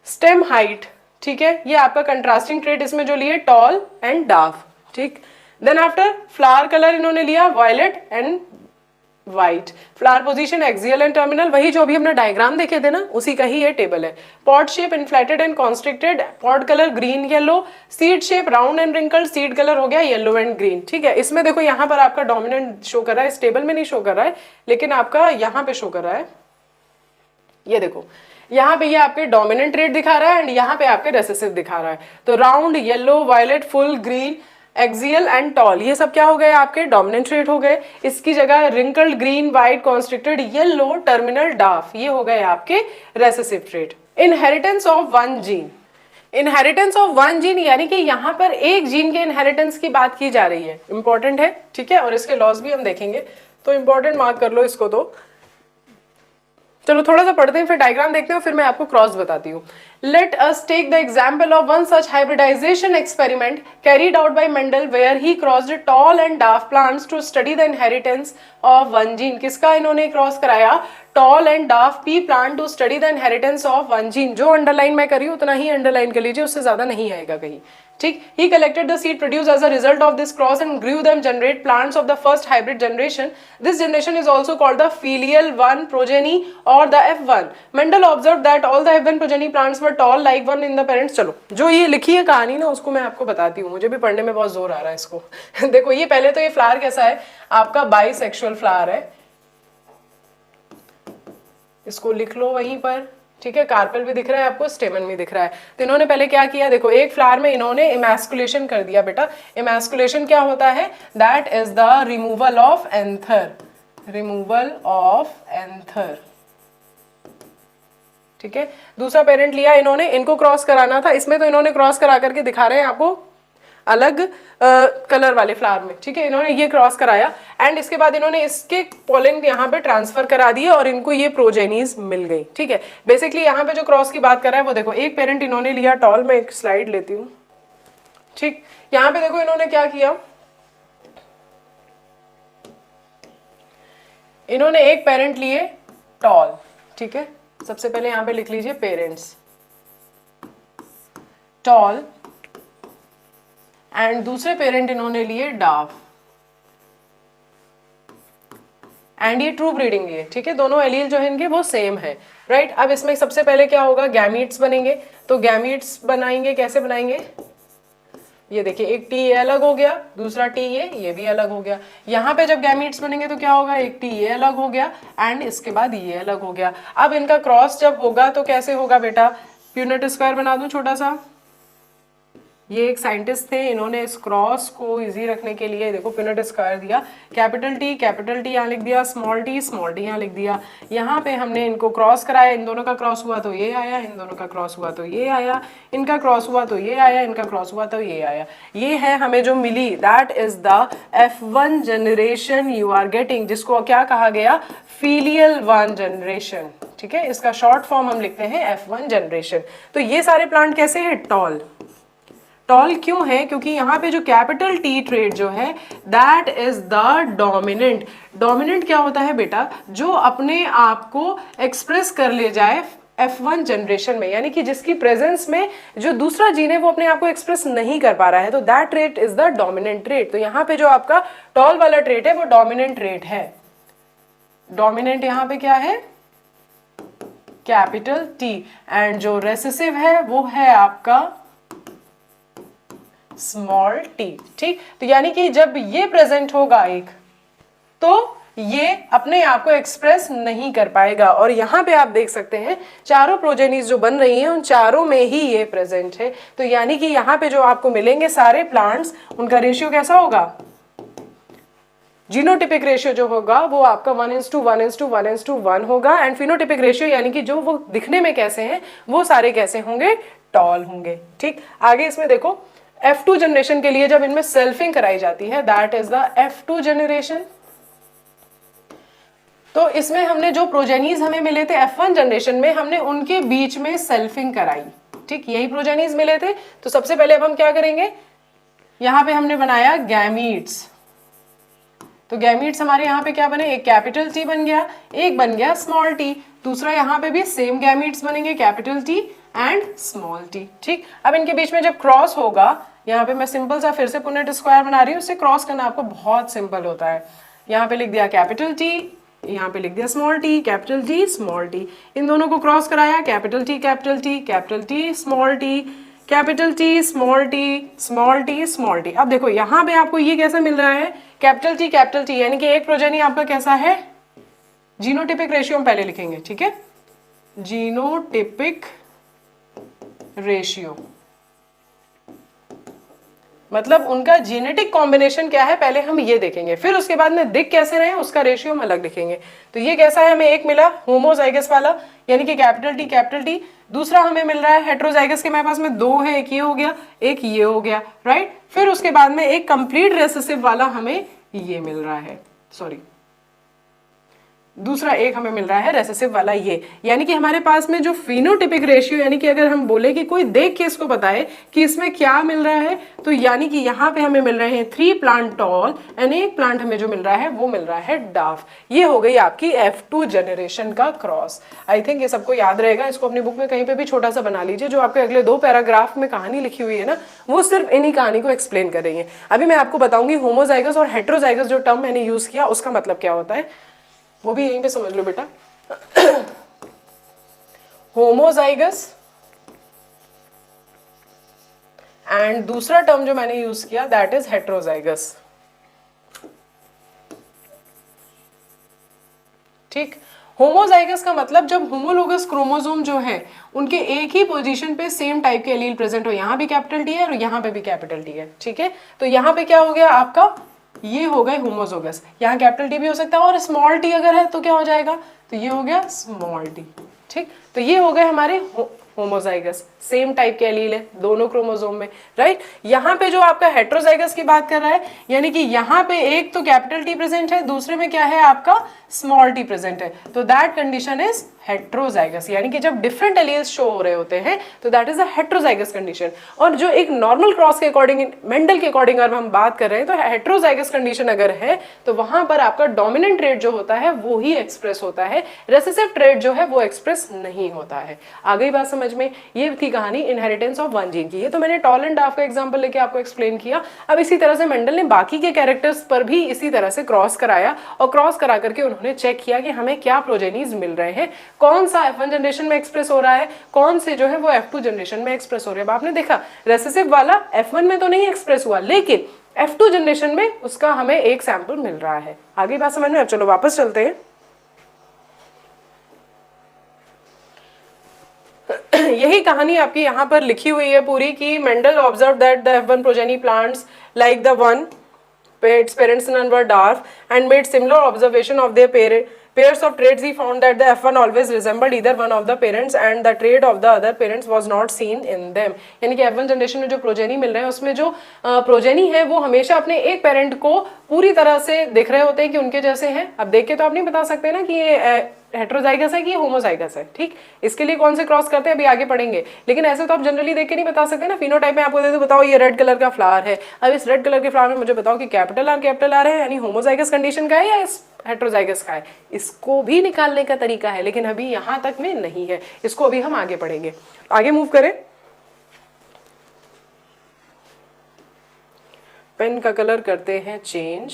[SPEAKER 1] स्टेम हाइट, ठीक है, ये आपका कंट्रास्टिंग ट्रेट इसमें जो लिए टॉल एंड डार्फ, ठीक। देन आफ्टर फ्लावर कलर इन्होंने लिया violet and white. Flower position axial and terminal, वही जो भी हमने डायग्राम देखे थे ना उसी का ही ये टेबल है। Pod shape inflated and constricted, pod colour green yellow. Seed shape round and wrinkled, seed colour हो गया येलो एंड ग्रीन, ठीक है। इसमें देखो यहाँ पर आपका डोमिनेंट शो कर रहा है, इस टेबल में नहीं शो कर रहा है, लेकिन आपका यहाँ पे शो कर रहा है। ये देखो यहाँ पे ये आपके डोमिनेंट ट्रेट दिखा रहा है एंड यहाँ पे आपके रेसेसिव दिखा रहा है। तो round, yellow, violet, full, green, axial and tall, ये सब क्या हो गए आपके डोमिनेंट ट्रेट हो गए। इसकी जगह wrinkled, green, white, constricted, yellow, terminal, dwarf, ये हो गए आपके recessive trait. Inheritance of one gene, inheritance of one gene यानी कि यहाँ पर एक जीन के इनहेरिटेंस की बात की जा रही है, इंपॉर्टेंट है, ठीक है। और इसके लॉस भी हम देखेंगे, तो इंपॉर्टेंट मार्क कर लो इसको। तो चलो थोड़ा सा पढ़ते हैं, फिर डायग्राम देखते हैं, फिर मैं आपको क्रॉस बताती हूँ। Let us take the example of one such hybridization experiment carried out by Mendel where he crossed tall and dwarf plants to study the inheritance of one gene। किसका इन्होंने क्रॉस कराया, tall and dwarf pea plant to study the inheritance of one gene. जो underline मैं करी उतना ही underline कर लीजिए, उससे ज्यादा नहीं आएगा कहीं, ठीक। He collected the seed produced as a result of this cross and grew them generate plants of the first hybrid generation. This generation is also called the filial one progeny or the F1। Mendel observed that all the F1 progeny plants were tall like one in the parents। चलो जो ये लिखी है कहानी ना उसको मैं आपको बताती हूँ, मुझे भी पढ़ने में बहुत जोर आ रहा है इसको। देखो ये पहले तो ये फ्लावर कैसा है आपका, बाइसेक्सुअल फ्लावर है, इसको लिख लो वहीं पर, ठीक है। कार्पेल भी दिख रहा है आपको, स्टेमन भी दिख रहा है। तो इन्होंने पहले क्या किया, देखो एक फ्लावर में इन्होंने इमैस्कुलेशन कर दिया बेटा। इमैस्कुलेशन क्या होता है, that is the removal of anther, removal of anther, ठीक है। दूसरा पेरेंट लिया इन्होंने, इनको क्रॉस कराना था, इसमें तो इन्होंने क्रॉस करा करके दिखा रहे हैं आपको अलग कलर वाले फ्लावर में, ठीक है। इन्होंने ये क्रॉस कराया एंड इसके बाद इन्होंने इसके पोलन यहाँ पे ट्रांसफर करा दिए और इनको ये प्रोजेनीज मिल गई, ठीक है। बेसिकली यहाँ पे जो क्रॉस की बात कर रहा है वो देखो, एक पेरेंट इन्होंने लिया टॉल, में एक स्लाइड लेती हूँ, ठीक। यहाँ पे देखो इन्होंने क्या किया, इन्होंने एक पेरेंट लिए टॉल, ठीक है। सबसे पहले यहाँ पे लिख लीजिए पेरेंट्स टॉल, एंड दूसरे पेरेंट इन्होंने लिए डार्फ, एंड ये ट्रू ब्रीडिंग लिए, ठीक है, दोनों एलील जो है इनके वो सेम है, राइट। अब इसमें सबसे पहले क्या होगा, गैमीट्स बनेंगे। तो गैमीट्स बनाएंगे, कैसे बनाएंगे, ये देखिए एक टी ये अलग हो गया, दूसरा टी ये भी अलग हो गया। यहाँ पे जब गैमीट्स बनेंगे तो क्या होगा, एक टी ये अलग हो गया एंड इसके बाद ये अलग हो गया। अब इनका क्रॉस जब होगा तो कैसे होगा बेटा, प्यूनेट स्क्वायर बना दूं छोटा सा। ये एक साइंटिस्ट थे, इन्होंने इस क्रॉस को इजी रखने के लिए देखो प्यूनेट स्क्वायर दिया, कैपिटल टी यहाँ लिख दिया, स्मॉल टी यहाँ लिख दिया। यहाँ पे हमने इनको क्रॉस कराया, इन दोनों का क्रॉस हुआ तो ये आया, इन दोनों का क्रॉस हुआ तो ये आया, इनका क्रॉस हुआ तो ये आया, इनका क्रॉस हुआ तो ये आया। ये है हमें जो मिली, that is the F1 generation you are getting, जिसको क्या कहा गया, फीलियल वन जनरेशन, ठीक है। इसका शॉर्ट फॉर्म हम लिखते हैं F1 जनरेशन। तो ये सारे प्लांट कैसे हैं, टॉल। टॉल क्यों है, क्योंकि यहाँ पे जो कैपिटल टी ट्रेट जो है that is the dominant. Dominant क्या होता है बेटा, जो अपने आप को एक्सप्रेस कर ले जाए F1 जनरेशन में, यानी कि जिसकी प्रेजेंस में जो दूसरा जीन है वो अपने आप को एक्सप्रेस नहीं कर पा रहा है, तो that trait is the dominant trait. तो यहाँ पे जो आपका टॉल वाला ट्रेट है वो डोमिनेंट ट्रेट है। डोमिनेंट यहाँ पे क्या है, कैपिटल टी, एंड जो रेसेसिव है वो है आपका स्मॉल टी, ठीक। तो यानी कि जब ये प्रेजेंट होगा एक, तो ये अपने आप को एक्सप्रेस नहीं कर पाएगा। और यहाँ पे आप देख सकते हैं चारों प्रोजेनीज जो बन रही हैं उन चारों में ही ये प्रेजेंट है। तो यानी कि यहाँ पे जो आपको मिलेंगे सारे प्लांट्स, उनका रेशियो कैसा होगा, जीनोटिपिक रेशियो जो होगा वो आपका 1:1:1:1 होगा, एंड फिनोटिपिक रेशियो यानी कि जो वो दिखने में कैसे हैं वो सारे कैसे होंगे, टॉल होंगे, ठीक। आगे इसमें देखो, F2 जनरेशन के लिए जब इनमें सेल्फिंग कराई जाती है, that is the F2 generation. तो इसमें हमने जो प्रोजेनीज हमें मिले थे F1 जनरेशन में, हमने उनके बीच में सेल्फिंग कराई, ठीक, यही प्रोजेनीज मिले थे। तो सबसे पहले अब हम क्या करेंगे, यहां पे हमने बनाया गैमीट्स। तो गैमीट्स हमारे यहाँ पे क्या बने, एक कैपिटल टी बन गया, एक बन गया स्मॉल टी, दूसरा यहाँ पे भी सेम गैमीट्स बनेंगे, capital T and small T, ठीक। अब इनके बीच में जब क्रॉस होगा, यहाँ पे मैं सिंपल सा फिर से पुनेट स्क्वायर बना रही हूँ, उससे क्रॉस करना आपको बहुत सिंपल होता है। यहाँ पे लिख दिया कैपिटल टी, यहाँ पे लिख दिया small T, capital T small T, इन दोनों को क्रॉस कराया, capital T capital T, capital T small T, capital T small T, small T small T. अब देखो यहाँ पे आपको ये कैसा मिल रहा है, कैपिटल टी, यानी कि एक प्रोजेनी आपका कैसा है, जीनोटिपिक रेशियो हम पहले लिखेंगे, ठीक है, जीनोटिपिक रेशियो मतलब उनका जेनेटिक कॉम्बिनेशन क्या है, पहले हम ये देखेंगे, फिर उसके बाद में दिख कैसे रहे हैं उसका रेशियो हम अलग लिखेंगे। तो ये कैसा है, हमें एक मिला होमोजाइगस वाला, यानी कि कैपिटल टी। दूसरा हमें मिल रहा है हेट्रोजाइगस के, मेरे पास में दो है, एक ये हो गया, एक ये हो गया, राइट। फिर उसके बाद में एक कंप्लीट रेसेसिव वाला हमें ये मिल रहा है, सॉरी दूसरा एक हमें मिल रहा है रेसेसिव वाला ये, यानी कि हमारे पास में जो फिनोटिपिक रेशियो, यानी कि अगर हम बोले कि कोई देख के इसको बताए कि इसमें क्या मिल रहा है, तो यानी कि यहाँ पे हमें मिल रहे हैं 3 प्लांट टॉल एंड एक प्लांट हमें जो मिल रहा है वो मिल रहा है डाफ। ये हो गई आपकी F2 जनरेशन का क्रॉस। आई थिंक ये सबको याद रहेगा, इसको अपनी बुक में कहीं पे भी छोटा सा बना लीजिए। जो आपके अगले 2 पैराग्राफ में कहानी लिखी हुई है ना, वो सिर्फ इन्हीं कहानी को एक्सप्लेन करेंगे। अभी मैं आपको बताऊंगी होमोजाइगस और हेट्रोजाइगस जो टर्म मैंने यूज किया उसका मतलब क्या होता है, वो भी यहीं पे समझ लो बेटा। होमोजाइगस एंड दूसरा टर्म जो मैंने यूज किया दैट इज हेट्रोजाइगस, ठीक। होमोजाइगस का मतलब जब होमोलोगस क्रोमोसोम जो है उनके एक ही पोजीशन पे सेम टाइप के एलील प्रेजेंट हो, यहां भी कैपिटल टी है और यहां पे भी कैपिटल टी है, ठीक है। तो यहां पे क्या हो गया आपका, ये हो गए होमोजोगस, यहाँ कैपिटल टी भी हो सकता है और स्मॉल टी अगर है तो क्या हो जाएगा, तो ये हो गया स्मॉल टी, ठीक। तो ये हो गए हमारे होमोजाइगस, सेम टाइप के एलील है दोनों क्रोमोसोम में, राइट। यहाँ पे जो आपका हेट्रोजाइगस की बात कर रहा है, यानी कि यहाँ पे एक तो कैपिटल टी प्रेजेंट है, दूसरे में क्या है आपका स्मॉल टी प्रेजेंट है, तो दैट कंडीशन इज हेट्रोजाइगस, यानी कि जब डिफरेंट एलील्स शो हो रहे होते हैं तो that is a heterozygous condition. और जो एक नॉर्मल क्रॉस के अकॉर्डिंग, मेंडल के अकॉर्डिंग अगर हम बात कर रहे हैं तो हेट्रोजाइगस कंडीशन अगर है तो वहां पर आपका डोमिनेंट ट्रेट जो होता है वो ही एक्सप्रेस होता है, रेसेसिव ट्रेट जो है वो एक्सप्रेस नहीं होता है। आ गई बात समझ में? ये थी कहानी इनहेरिटेंस ऑफ वन जीन की। ये तो मैंने टॉल एंड डाफ का एग्जांपल लेके आपको एक्सप्लेन किया। अब इसी तरह से मेंडल ने बाकी के कैरेक्टर्स पर भी इसी तरह से क्रॉस कराया और क्रॉस करा करके उन्होंने चेक किया कि हमें क्या प्रोजेनीज मिल रहे हैं, कौन सा F1 जनरेशन में एक्सप्रेस हो रहा है, कौन से जो है वो F2 जनरेशन में एक्सप्रेस हो रहे हैं। आपने देखा रेसेसिव वाला F1 में तो नहीं एक्सप्रेस हुआ, लेकिन F2 जनरेशन में उसका हमें एक सैंपल मिल रहा है। आगे बात समझ में? अब चलो वापस चलते हैं। यही कहानी आपकी यहाँ पर लिखी हुई है पूरी कि Mendel observe that the F1 progeny plants like the one its parents none were dwarf and made similar observation of their pairs of traits. He found that the F1 always resembled either one of the parents and the trait of the other parents was not seen in them. यानी कि F1 generation में जो progeny मिल रहे हैं उसमें जो progeny है वो हमेशा अपने एक पेरेंट को पूरी तरह से दिख रहे होते हैं कि उनके जैसे हैं। अब देख के तो आप नहीं बता सकते ना कि ये हेट्रोजाइगस है कि ये होमोजाइगस है, ठीक? इसके लिए कौन से क्रॉस करते हैं अभी आगे पढ़ेंगे, लेकिन ऐसे तो आप जनरली देख के नहीं बता सकते ना। फिनोटाइप में आपको दे दो, बताओ ये रेड कलर का फ्लावर है, अब इस रेड कलर के फ्लावर में मुझे बताओ कि कैपिटल आर है यानी होमोजाइगस कंडीशन का है या इस हेट्रोजाइगस का है। इसको भी निकालने का तरीका है, लेकिन अभी यहाँ तक में नहीं है, इसको अभी हम आगे पढ़ेंगे। आगे मूव करें। पेन का कलर करते हैं चेंज।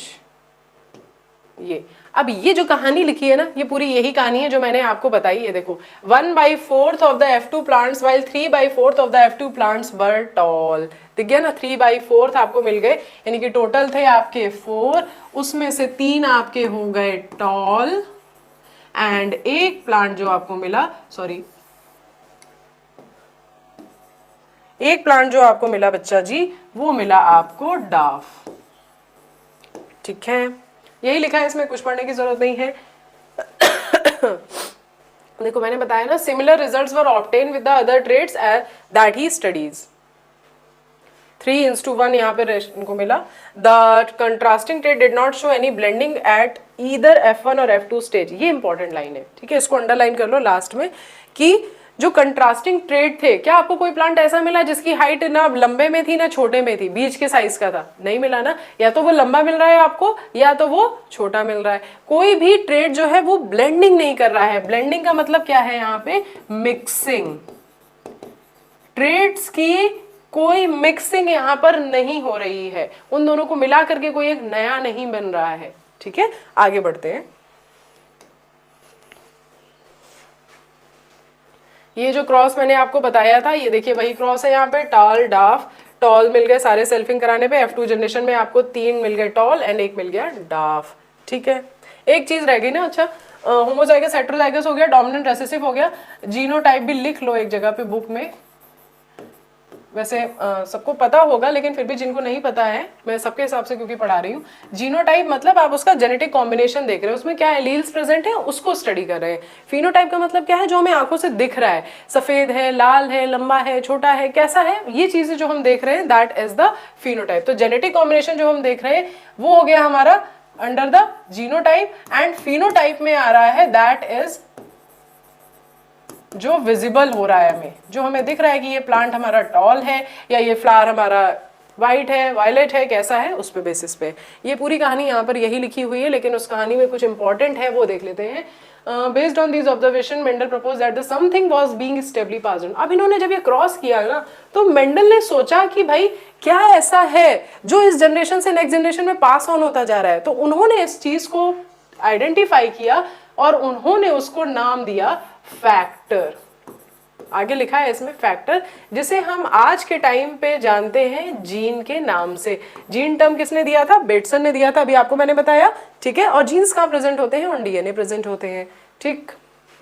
[SPEAKER 1] ये अब ये जो कहानी लिखी है ना, ये पूरी यही कहानी है जो मैंने आपको बताई है। देखो 1/4 of the F2 plants while 3/4 of the F2 plants were toll. दिख गया ना, 3/4 आपको मिल गए, यानी कि टोटल थे आपके 4, उसमें से 3 आपके हो गए टॉल एंड एक प्लांट जो आपको मिला, सॉरी एक प्लांट जो आपको मिला बच्चा जी वो मिला आपको डाफ। ठीक है, यही लिखा है, इसमें कुछ पढ़ने की जरूरत नहीं है। देखो मैंने बताया ना, similar results were obtain with the other traits that he studies. 3:1 यहाँ पे इनको मिला। The contrasting trait did not show any blending at either F1 और F2 स्टेज। ये इंपॉर्टेंट लाइन है, ठीक है, इसको अंडरलाइन कर लो लास्ट में कि जो कंट्रास्टिंग ट्रेड थे, क्या आपको कोई प्लांट ऐसा मिला जिसकी हाइट ना लंबे में थी ना छोटे में थी, बीच के साइज का था? नहीं मिला ना। या तो वो लंबा मिल रहा है आपको या तो वो छोटा मिल रहा है। कोई भी ट्रेड जो है वो ब्लेंडिंग नहीं कर रहा है। ब्लेंडिंग का मतलब क्या है यहाँ पे? मिक्सिंग। ट्रेड्स की कोई मिक्सिंग यहाँ पर नहीं हो रही है, उन दोनों को मिला करके कोई एक नया नहीं बन रहा है। ठीक है, आगे बढ़ते हैं। ये जो क्रॉस मैंने आपको बताया था, ये देखिए वही क्रॉस है यहाँ पे, टॉल डाफ। टॉल मिल गए सारे सेल्फिंग कराने पे। F2 जनरेशन में आपको 3 मिल गए टॉल एंड 1 मिल गया डाफ। ठीक है, एक चीज रह गई ना, अच्छा होमोजाइगस हेट्रोजाइगस हो गया, डोमिनेंट रेसेसिव हो गया, जीनोटाइप भी लिख लो एक जगह पे बुक में। वैसे सबको पता होगा, लेकिन फिर भी जिनको नहीं पता है मैं सबके हिसाब से क्योंकि पढ़ा रही हूँ। जीनोटाइप मतलब आप उसका जेनेटिक कॉम्बिनेशन देख रहे हो, उसमें क्या एलील्स प्रेजेंट है उसको स्टडी कर रहे हैं। फिनोटाइप का मतलब क्या है? जो हमें आंखों से दिख रहा है, सफेद है, लाल है, लंबा है, छोटा है, कैसा है, ये चीजें जो हम देख रहे हैं दैट इज द फिनोटाइप। तो जेनेटिक कॉम्बिनेशन जो हम देख रहे हैं वो हो गया हमारा under the genotype, and phenotype में आ रहा है दैट इज जो विजिबल हो रहा है हमें, जो हमें दिख रहा है कि ये प्लांट हमारा टॉल है या ये फ्लावर हमारा वाइट है, वायलेट है, कैसा है, उस पे बेसिस पे। ये पूरी कहानी यहाँ पर यही लिखी हुई है, लेकिन उस कहानी में कुछ इंपॉर्टेंट है वो देख लेते हैं। Based on this observation Mendel propose that the something was being stably passed on. अब इन्होंने जब ये क्रॉस किया ना, तो मेंडल ने सोचा कि भाई क्या ऐसा है जो इस जनरेशन से नेक्स्ट जनरेशन में पास ऑन होता जा रहा है। तो उन्होंने इस चीज को आइडेंटिफाई किया और उन्होंने उसको नाम दिया फैक्टर। आगे लिखा है इसमें फैक्टर, जिसे हम आज के टाइम पे जानते हैं जीन के नाम से। जीन टर्म किसने दिया था? बेटसन ने दिया था, अभी आपको मैंने बताया। ठीक है, और जीन्स कहाँ प्रेजेंट होते हैं? ऑन डीएनए प्रेजेंट होते हैं। ठीक,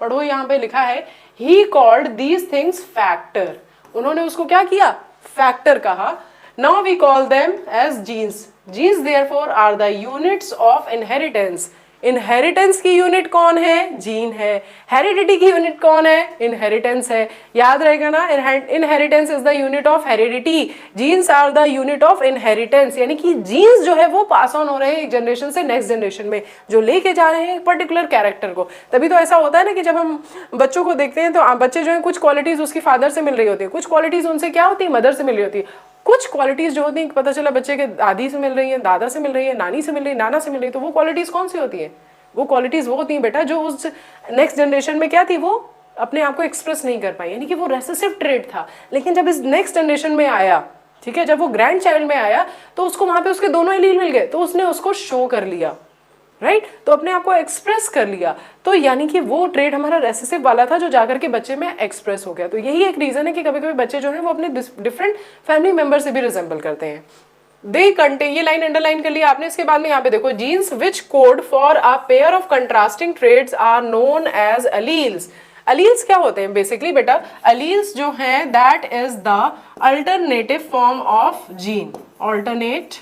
[SPEAKER 1] पढ़ो, यहाँ पे लिखा है he called these things factor. उन्होंने उसको क्या किया? फैक्टर कहा। Now we call them as genes. Genes therefore are the units of inheritance. Inheritance की यूनिट कौन है? जीन है। हेरिडिटी की यूनिट कौन है? इनहेरिटेंस है। याद रहेगा ना, inheritance is the unit of heredity, genes are the unit of inheritance. यानी कि जीन्स जो है वो पास ऑन हो रहे हैं एक जनरेशन से नेक्स्ट जनरेशन में, जो लेके जा रहे हैं एक पर्टिकुलर कैरेक्टर को। तभी तो ऐसा होता है ना कि जब हम बच्चों को देखते हैं तो बच्चे जो है कुछ क्वालिटीज उसकी फादर से मिल रही होती है, कुछ क्वालिटीज उनसे क्या होती है? मदर से मिल रही होती है। कुछ क्वालिटीज जो होती हैं पता चला बच्चे के दादी से मिल रही है, दादा से मिल रही है, नानी से मिल रही है, नाना से मिल रही है। तो वो क्वालिटीज कौन सी होती है? वो क्वालिटीज वो होती हैं बेटा जो उस नेक्स्ट जनरेशन में क्या थी, वो अपने आप को एक्सप्रेस नहीं कर पाई, यानी कि वो रेसेसिव ट्रेट था। लेकिन जब इस नेक्स्ट जनरेशन में आया, ठीक है, जब वो ग्रैंड चाइल्ड में आया तो उसको वहां पे उसके दोनों एलील मिल गए, तो उसने उसको शो कर लिया, राइट, तो अपने आप को एक्सप्रेस कर लिया। तो यानी कि वो ट्रेड हमारा रेसेसिव वाला था जो जाकर के बच्चे में एक्सप्रेस हो गया। तो यही एक रीजन है कि कभी कभी बच्चे जो है वो अपने डिफरेंट फैमिली मेंबर से भी रिजेंबल करते हैं। दे कंटेन, ये लाइन अंडरलाइन कर लिया आपने। इसके बाद में यहाँ पे देखो, genes which code for a pair of contrasting traits are known as alleles. Alleles क्या होते हैं बेसिकली बेटा? अलील्स जो है that is the alternative form of gene, alternate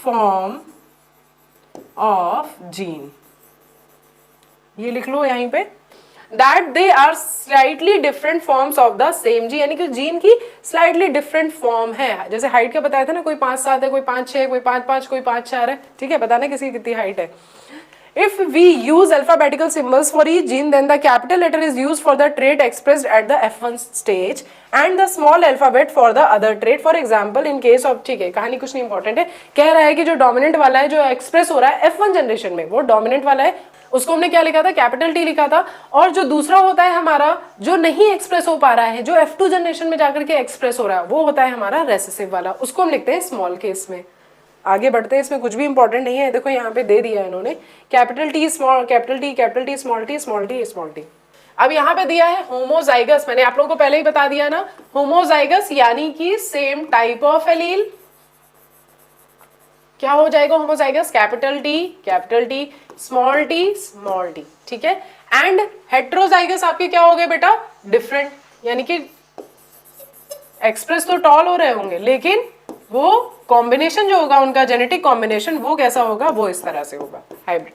[SPEAKER 1] form of gene, ये लिख लो यहीं पे, that they are slightly different forms of the same gene, यानी कि जीन की स्लाइटली डिफरेंट फॉर्म है। जैसे हाइट का बताया था ना, कोई 5-7 है, कोई 5-6 है, कोई 5-5, कोई 5-4 है, ठीक है, बताना किसी की कितनी हाइट है। If we use alphabetical symbols for each gene, then the capital letter is used for the trait expressed at the F1 stage and the small alphabet for the other trait. For example, in case of, ठीक है, कहानी कुछ नहीं important है, कह रहा है कि जो डोमिनेंट वाला है, जो एक्सप्रेस हो रहा है F1 जनरेशन में, वो डोमिनेंट वाला है, उसको हमने क्या लिखा था? कैपिटल टी लिखा था। और जो दूसरा होता है हमारा, जो नहीं एक्सप्रेस हो पा रहा है, जो F2 जनरेशन में जाकर के एक्सप्रेस हो रहा है, वो होता है हमारा रेसेसिव वाला, उसको हम लिखते हैं स्मॉल केस में। आगे बढ़ते हैं, इसमें कुछ भी इंपॉर्टेंट नहीं है। देखो यहाँ पे दे दिया है इन्होंने, capital T small, capital T, capital T, small T, small T, small T. अब यहाँ पे दिया है होमोजाइगस, मैंने आप लोगों को पहले ही बता दिया ना, होमोजाइगस यानी कि सेम टाइप ऑफ एलील। क्या हो जाएगा homozygous? Capital T, small T, ठीक है। एंड हेट्रोजाइगस आपके क्या हो गए बेटा? डिफरेंट, यानी कि एक्सप्रेस तो टॉल हो रहे होंगे, लेकिन वो कॉम्बिनेशन जो होगा उनका, जेनेटिक कॉम्बिनेशन, वो कैसा होगा? वो इस तरह से होगा, हाइब्रिड।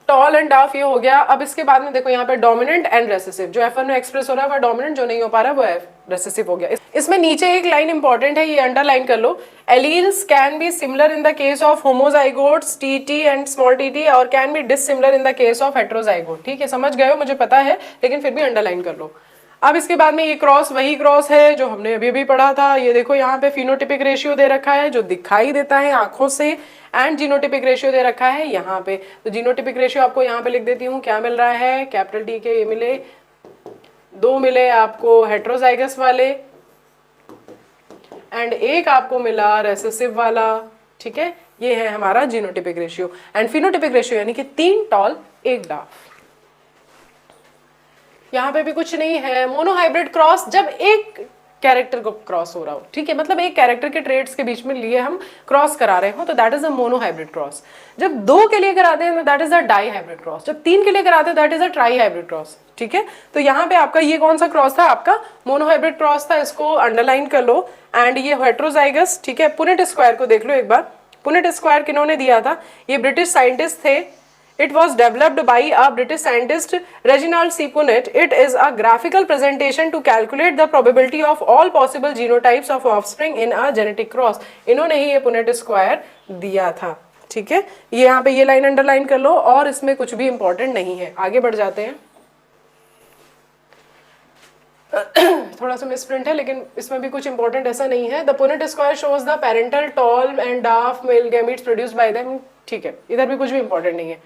[SPEAKER 1] टॉल एंड डाफ ये हो गया। अब इसके बाद में देखो यहाँ पे डोमिनेंट एंड रेसेसिव, जो F1 में एक्सप्रेस हो रहा है वो डोमिनेंट, जो नहीं हो पा रहा है वो रेसेसिव हो गया। इसमें नीचे एक लाइन इंपॉर्टेंट है, ये अंडरलाइन कर लो, alleles can be similar in the case of homozygotes T and small T और can be dissimilar in the case of heterozygote. ठीक है, समझ गए हो, मुझे पता है, लेकिन फिर भी अंडरलाइन कर लो। अब इसके बाद में ये क्रॉस वही क्रॉस है जो हमने अभी भी पढ़ा था। ये देखो यहाँ पे फिनोटिपिक रेशियो दे रखा है जो दिखाई देता है आंखों से, एंड जीनोटिपिक रेशियो दे रखा है यहाँ पे। तो जीनोटिपिक रेशियो आपको यहाँ पे लिख देती हूँ, क्या मिल रहा है? कैपिटल टी के ये मिले, 2 मिले आपको हेट्रोजाइगस वाले, एंड एक आपको मिला रेसेसिव वाला। ठीक है, ये है हमारा genotypic ratio. And phenotypic ratio यानी कि 3 टॉल 1 डाफ। यहाँ पे भी कुछ नहीं है। मोनोहाइब्रिड क्रॉस, जब एक कैरेक्टर को क्रॉस हो रहा हो, ठीक है, मतलब एक कैरेक्टर के ट्रेड्स के बीच में लिए हम क्रॉस करा रहे हो, तो that is a monohybrid cross. जब 2 के लिए कराते हैं तो that is a dihybrid cross. जब 3 के लिए कराते हैं that is a trihybrid cross. ठीक है, तो यहाँ पे आपका ये कौन सा क्रॉस था? आपका मोनोहाइब्रिड क्रॉस था, इसको अंडरलाइन कर लो। एंड ये हेट्रोजाइगस, ठीक है, पुनेट स्क्वायर को देख लो एक बार। पुनेट स्क्वायर किन्होंने दिया था? ये ब्रिटिश साइंटिस्ट थे। It was developed by a British scientist Reginald C. Punnett. It is a graphical presentation to calculate the probability of all possible genotypes of offspring in a genetic cross. इन्होंने ही ये Punnett square दिया था। ठीक है, ये यहाँ पे ये लाइन अंडरलाइन कर लो, और इसमें कुछ भी इंपॉर्टेंट नहीं है। आगे बढ़ जाते हैं। थोड़ा सा मिसप्रिंट है, लेकिन इसमें भी कुछ इंपॉर्टेंट ऐसा नहीं है। The Punnett square shows the parental tall and dwarf male gametes produced by them. ठीक है, इधर भी कुछ भी इंपॉर्टेंट नहीं है।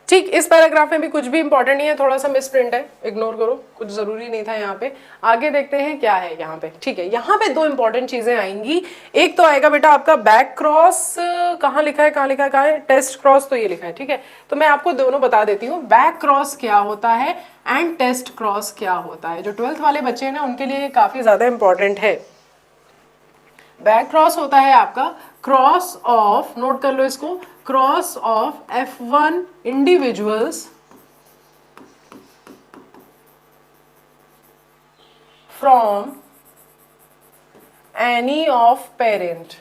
[SPEAKER 1] ठीक, इस पैराग्राफ में भी कुछ भी इंपॉर्टेंट नहीं है, थोड़ा सा मिसप्रिंट है, इग्नोर करो, कुछ जरूरी नहीं था यहाँ पे। आगे देखते हैं क्या है यहाँ पे। ठीक है, यहाँ पे 2 इंपॉर्टेंट चीजें आएंगी। एक तो आएगा बेटा आपका बैक क्रॉस, कहाँ लिखा है, कहाँ लिखा है, कहाँ है? टेस्ट क्रॉस, तो ये लिखा है। ठीक है, तो मैं आपको दोनों बता देती हूँ, बैक क्रॉस क्या होता है एंड टेस्ट क्रॉस क्या होता है। जो 12th वाले बच्चे हैं ना, उनके लिए काफी ज्यादा इंपॉर्टेंट है। बैक क्रॉस होता है आपका क्रॉस ऑफ, नोट कर लो इसको, cross of F1 individuals from any of parent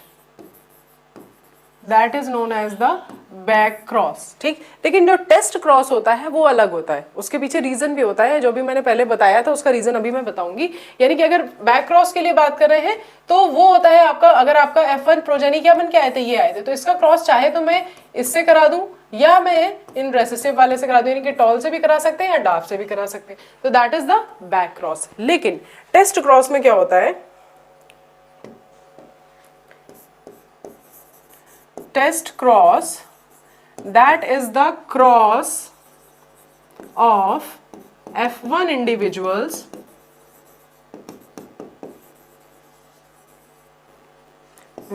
[SPEAKER 1] that is known as the back cross. ठीक, लेकिन जो टेस्ट क्रॉस होता है वो अलग होता है, उसके पीछे रीजन भी होता है, जो भी मैंने पहले बताया था उसका रीजन अभी मैं बताऊंगी। यानी कि अगर बैक क्रॉस के लिए बात कर रहे हैं तो वो होता है आपका, अगर आपका F1 प्रोजेनी क्या बन के आए थे, ये आए थे, तो इसका क्रॉस चाहे तो मैं इससे करा दूं या मैं इन रेसेसिव वाले से करा दूं, यानी कि टॉल से भी करा सकते हैं या डार्फ से भी करा सकते हैं, तो that is the back cross. लेकिन टेस्ट क्रॉस में क्या होता है, test cross that is the cross of F1 individuals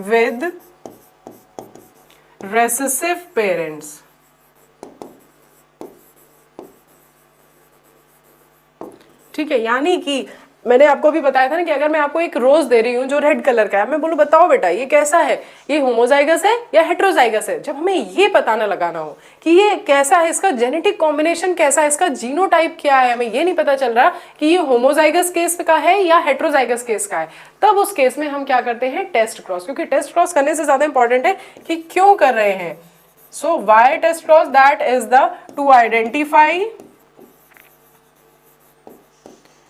[SPEAKER 1] with recessive parents। ठीक है, यानी कि मैंने आपको भी बताया था ना कि अगर मैं आपको एक रोज दे रही हूँ जो रेड कलर का है, मैं बोलूँ बताओ बेटा ये कैसा है, ये होमोजाइगस है या हेट्रोजाइगस है, जब हमें ये पता ना लगाना हो कि ये कैसा है, इसका जेनेटिक कॉम्बिनेशन कैसा है, इसका जीनोटाइप क्या है, हमें ये नहीं पता चल रहा कि ये होमोजाइगस केस का है या हेट्रोजाइगस केस का है, तब उस केस में हम क्या करते हैं, टेस्ट क्रॉस। क्योंकि टेस्ट क्रॉस करने से ज्यादा इंपॉर्टेंट है कि क्यों कर रहे हैं। So why test cross, that is the to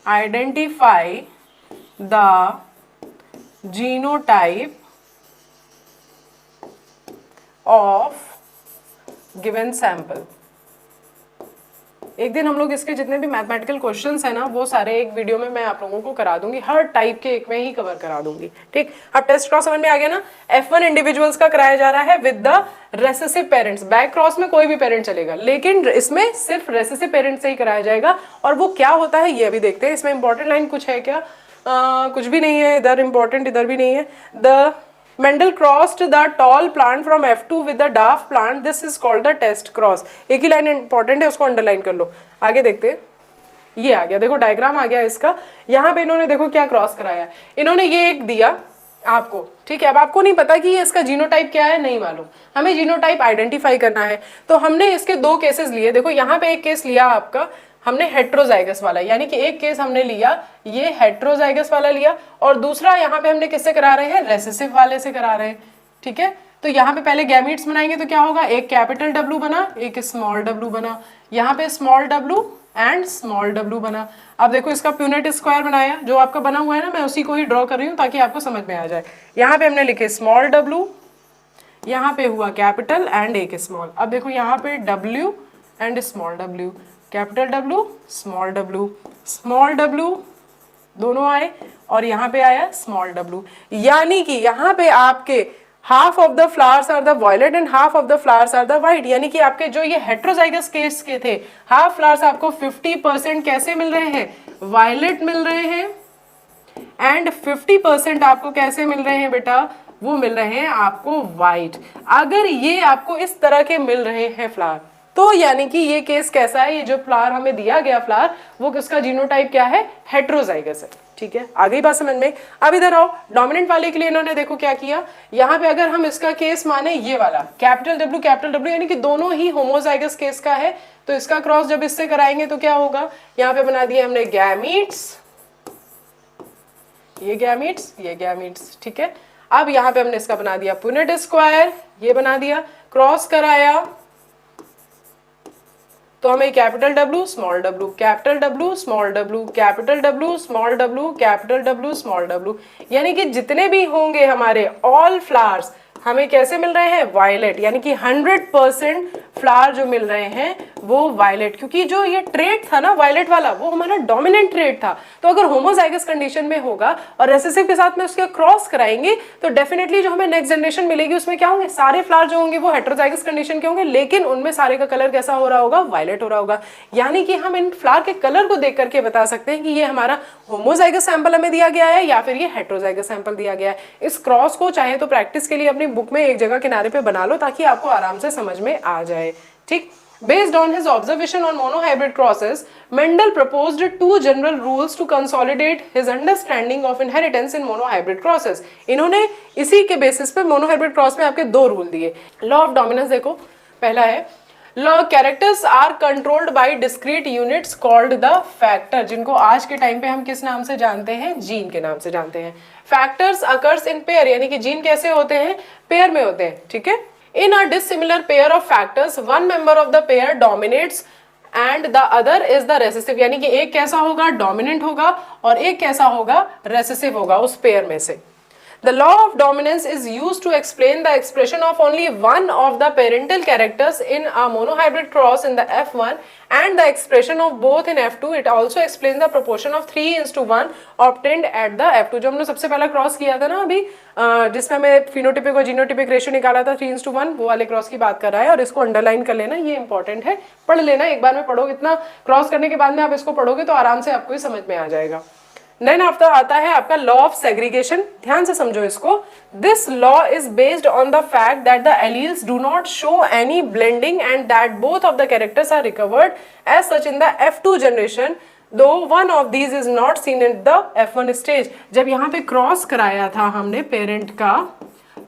[SPEAKER 1] identify the genotype of given sample। एक दिन हम लोग इसके जितने भी मैथमेटिकल क्वेश्चंस है ना वो सारे एक वीडियो में मैं आप लोगों को करा दूंगी, हर टाइप के एक में ही कवर करा दूंगी। ठीक, अब टेस्ट क्रॉस समझ में आ गया ना। F1 इंडिविजुअल्स का कराया जा रहा है with the recessive parents. Back cross में कोई भी पेरेंट चलेगा, लेकिन इसमें सिर्फ रेसेसिव पेरेंट से ही कराया जाएगा। और वो क्या होता है ये अभी देखते हैं। इसमें इंपॉर्टेंट लाइन कुछ है क्या? कुछ भी नहीं है, इधर इंपॉर्टेंट इधर भी नहीं है। The Mendel crossed the tall plant from F2 with the dwarf plant. This is called the test cross। एक ही लाइन इंपॉर्टेंट है, उसको अंडरलाइन कर लो। आगे देखते हैं, ये आ गया, देखो डायग्राम आ गया इसका। यहाँ पे इन्होंने देखो क्या क्रॉस कराया, इन्होंने ये एक दिया आपको, ठीक है। अब आपको नहीं पता कि ये इसका जीनोटाइप क्या है, नहीं मालूम, हमें जीनोटाइप आइडेंटिफाई करना है। तो हमने इसके दो केसेस लिए। देखो यहाँ पे एक केस लिया आपका हमने हेट्रोजाइगस वाला, यानी कि एक केस हमने लिया ये हेट्रोजाइगस वाला लिया, और दूसरा यहाँ पे हमने किससे करा रहे हैं, रेसेसिव वाले से करा रहे हैं। ठीक है, तो यहाँ पे पहले गैमीट्स बनाएंगे तो क्या होगा, एक कैपिटल W बना, एक स्मॉल w बना, यहाँ पे small w and small w बना। अब देखो इसका प्यूनेट स्क्वायर बनाया, जो आपका बना हुआ है ना, मैं उसी को ही ड्रॉ कर रही हूँ ताकि आपको समझ में आ जाए। यहाँ पे हमने लिखे स्मॉल w, यहाँ पे हुआ कैपिटल एंड एक स्मॉल। अब देखो यहाँ पे W and small w, capital W small w, small w दोनों आए और यहाँ पे आया स्मॉल w। यानी कि यहाँ पे आपके half of the flowers are the violet and half of the flowers are the white. यानी कि आपके जो ये हेट्रोजाइगस केस के थे, हाफ फ्लावर्स आपको 50% कैसे मिल रहे हैं, वायलेट मिल रहे हैं, एंड 50% आपको कैसे मिल रहे हैं बेटा, वो मिल रहे हैं आपको वाइट। अगर ये आपको इस तरह के मिल रहे हैं फ्लावर, तो यानी कि ये केस कैसा है, ये जो फ्लावर हमें दिया गया फ्लावर, वो किसका जीनोटाइप क्या है, हेट्रोजाइगस है। ठीक है, आ गई बात समझ में। अब इधर आओ, डोमिनेंट वाले के लिए इन्होंने देखो क्या किया, यहाँ पे अगर हम इसका केस माने ये वाला कैपिटल W यानी कि दोनों ही होमोजाइगस केस का है, तो इसका क्रॉस जब इससे कराएंगे तो क्या होगा, यहाँ पे बना दिया हमने गैमीट्स, ये गैमीट्स, ये गैमीट्स। ठीक है, अब यहाँ पे हमने इसका बना दिया पुनेट स्क्वायर, ये बना दिया, क्रॉस कराया तो हमें capital W small w, capital W small w, capital W small w, capital W small w, यानी कि जितने भी होंगे हमारे ऑल फ्लावर्स हमें कैसे मिल रहे हैं, वायलेट। यानी कि 100% फ्लावर जो मिल रहे हैं वो वायलेट, क्योंकि जो ये ट्रेट था ना वायलेट वाला, वो हमारा डोमिनेंट ट्रेट था। तो अगर होमोजाइगस कंडीशन में होगा और रेसेसिव के साथ में उसके क्रॉस कराएंगे तो डेफिनेटली जो हमें नेक्स्ट जनरेशन मिलेगी उसमें क्या होंगे, सारे फ्लावर जो होंगे वो हेट्रोजाइगस कंडीशन के होंगे, लेकिन उनमें सारे का कलर कैसा हो रहा होगा, वायलेट हो रहा होगा। यानी कि हम इन फ्लावर के कलर को देख करके बता सकते हैं कि ये हमारा होमोजाइगस सैंपल हमें दिया गया है या फिर ये हेट्रोजाइगस सैंपल दिया गया है। इस क्रॉस को चाहे तो प्रैक्टिस के लिए अपनी बुक में एक जगह किनारे पे बना लो ताकि आपको आराम से समझ में आ जाए। ठीक, Based on his observation on monohybrid crosses, Mendel proposed two general rules to consolidate his understanding of inheritance in monohybrid crosses। इन्होंने इसी के बेसिस पे मोनोहाइब्रिड क्रॉस में आपके दो रूल दिए। लॉ ऑफ डोमिनेंस देखो, पहला है characters are controlled by discrete units called the factor, जिनको आज के टाइम पे हम किस नाम से जानते हैं, जीन के नाम से जानते हैं। फैक्टर्स अकर्स इन पेयर, यानी कि जीन कैसे होते हैं, पेयर में होते हैं, ठीक है। In a dissimilar pair of factors one member of the pair dominates and the other is the recessive, यानी कि एक कैसा होगा, डोमिनेंट होगा, और एक कैसा होगा, रेसेसिव होगा उस पेयर में से। The law of dominance is used to explain the expression of only one of the parental characters in a monohybrid cross in the F1 and the expression of both in F2. It also explains the proportion of 3:1 obtained at the F2. जो हमने सबसे पहला cross किया था ना अभी, जिसमें हमें फिनोटिपिक और जीनोटिपिक रेशियो निकाला था 3:1, वो वाले क्रॉस की बात कर रहा है, और इसको अंडरलाइन कर लेना, ये इंपॉर्टेंट है, पढ़ लेना, एक बार में पढ़ोगे, इतना क्रॉस करने के बाद में आप इसको पढ़ोगे तो आराम से आपको ही समझ में आ जाएगा। देन आफ्टर आता है आपका लॉ ऑफ सेग्रीगेशन, ध्यान से समझो इसको। This law is based on the fact that the alleles do not show any blending and that both of the characters are recovered as such in the F2 generation, though one of these is not seen in the F1 stage. जब यहाँ पे cross कराया था हमने parent का,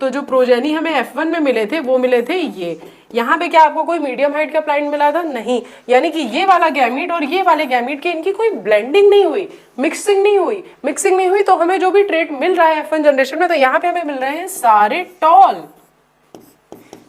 [SPEAKER 1] तो जो progeny हमें F1 में मिले थे वो मिले थे ये। यहाँ पे क्या आपको कोई मीडियम हाइट का प्लांट मिला था? नहीं, यानी कि ये वाला गैमीट और ये वाले गैमीट के इनकी कोई ब्लेंडिंग नहीं हुई, मिक्सिंग नहीं हुई, तो हमें जो भी ट्रेट मिल रहा है F1 जनरेशन में, तो यहाँ पे हमें मिल रहे हैं सारे टॉल।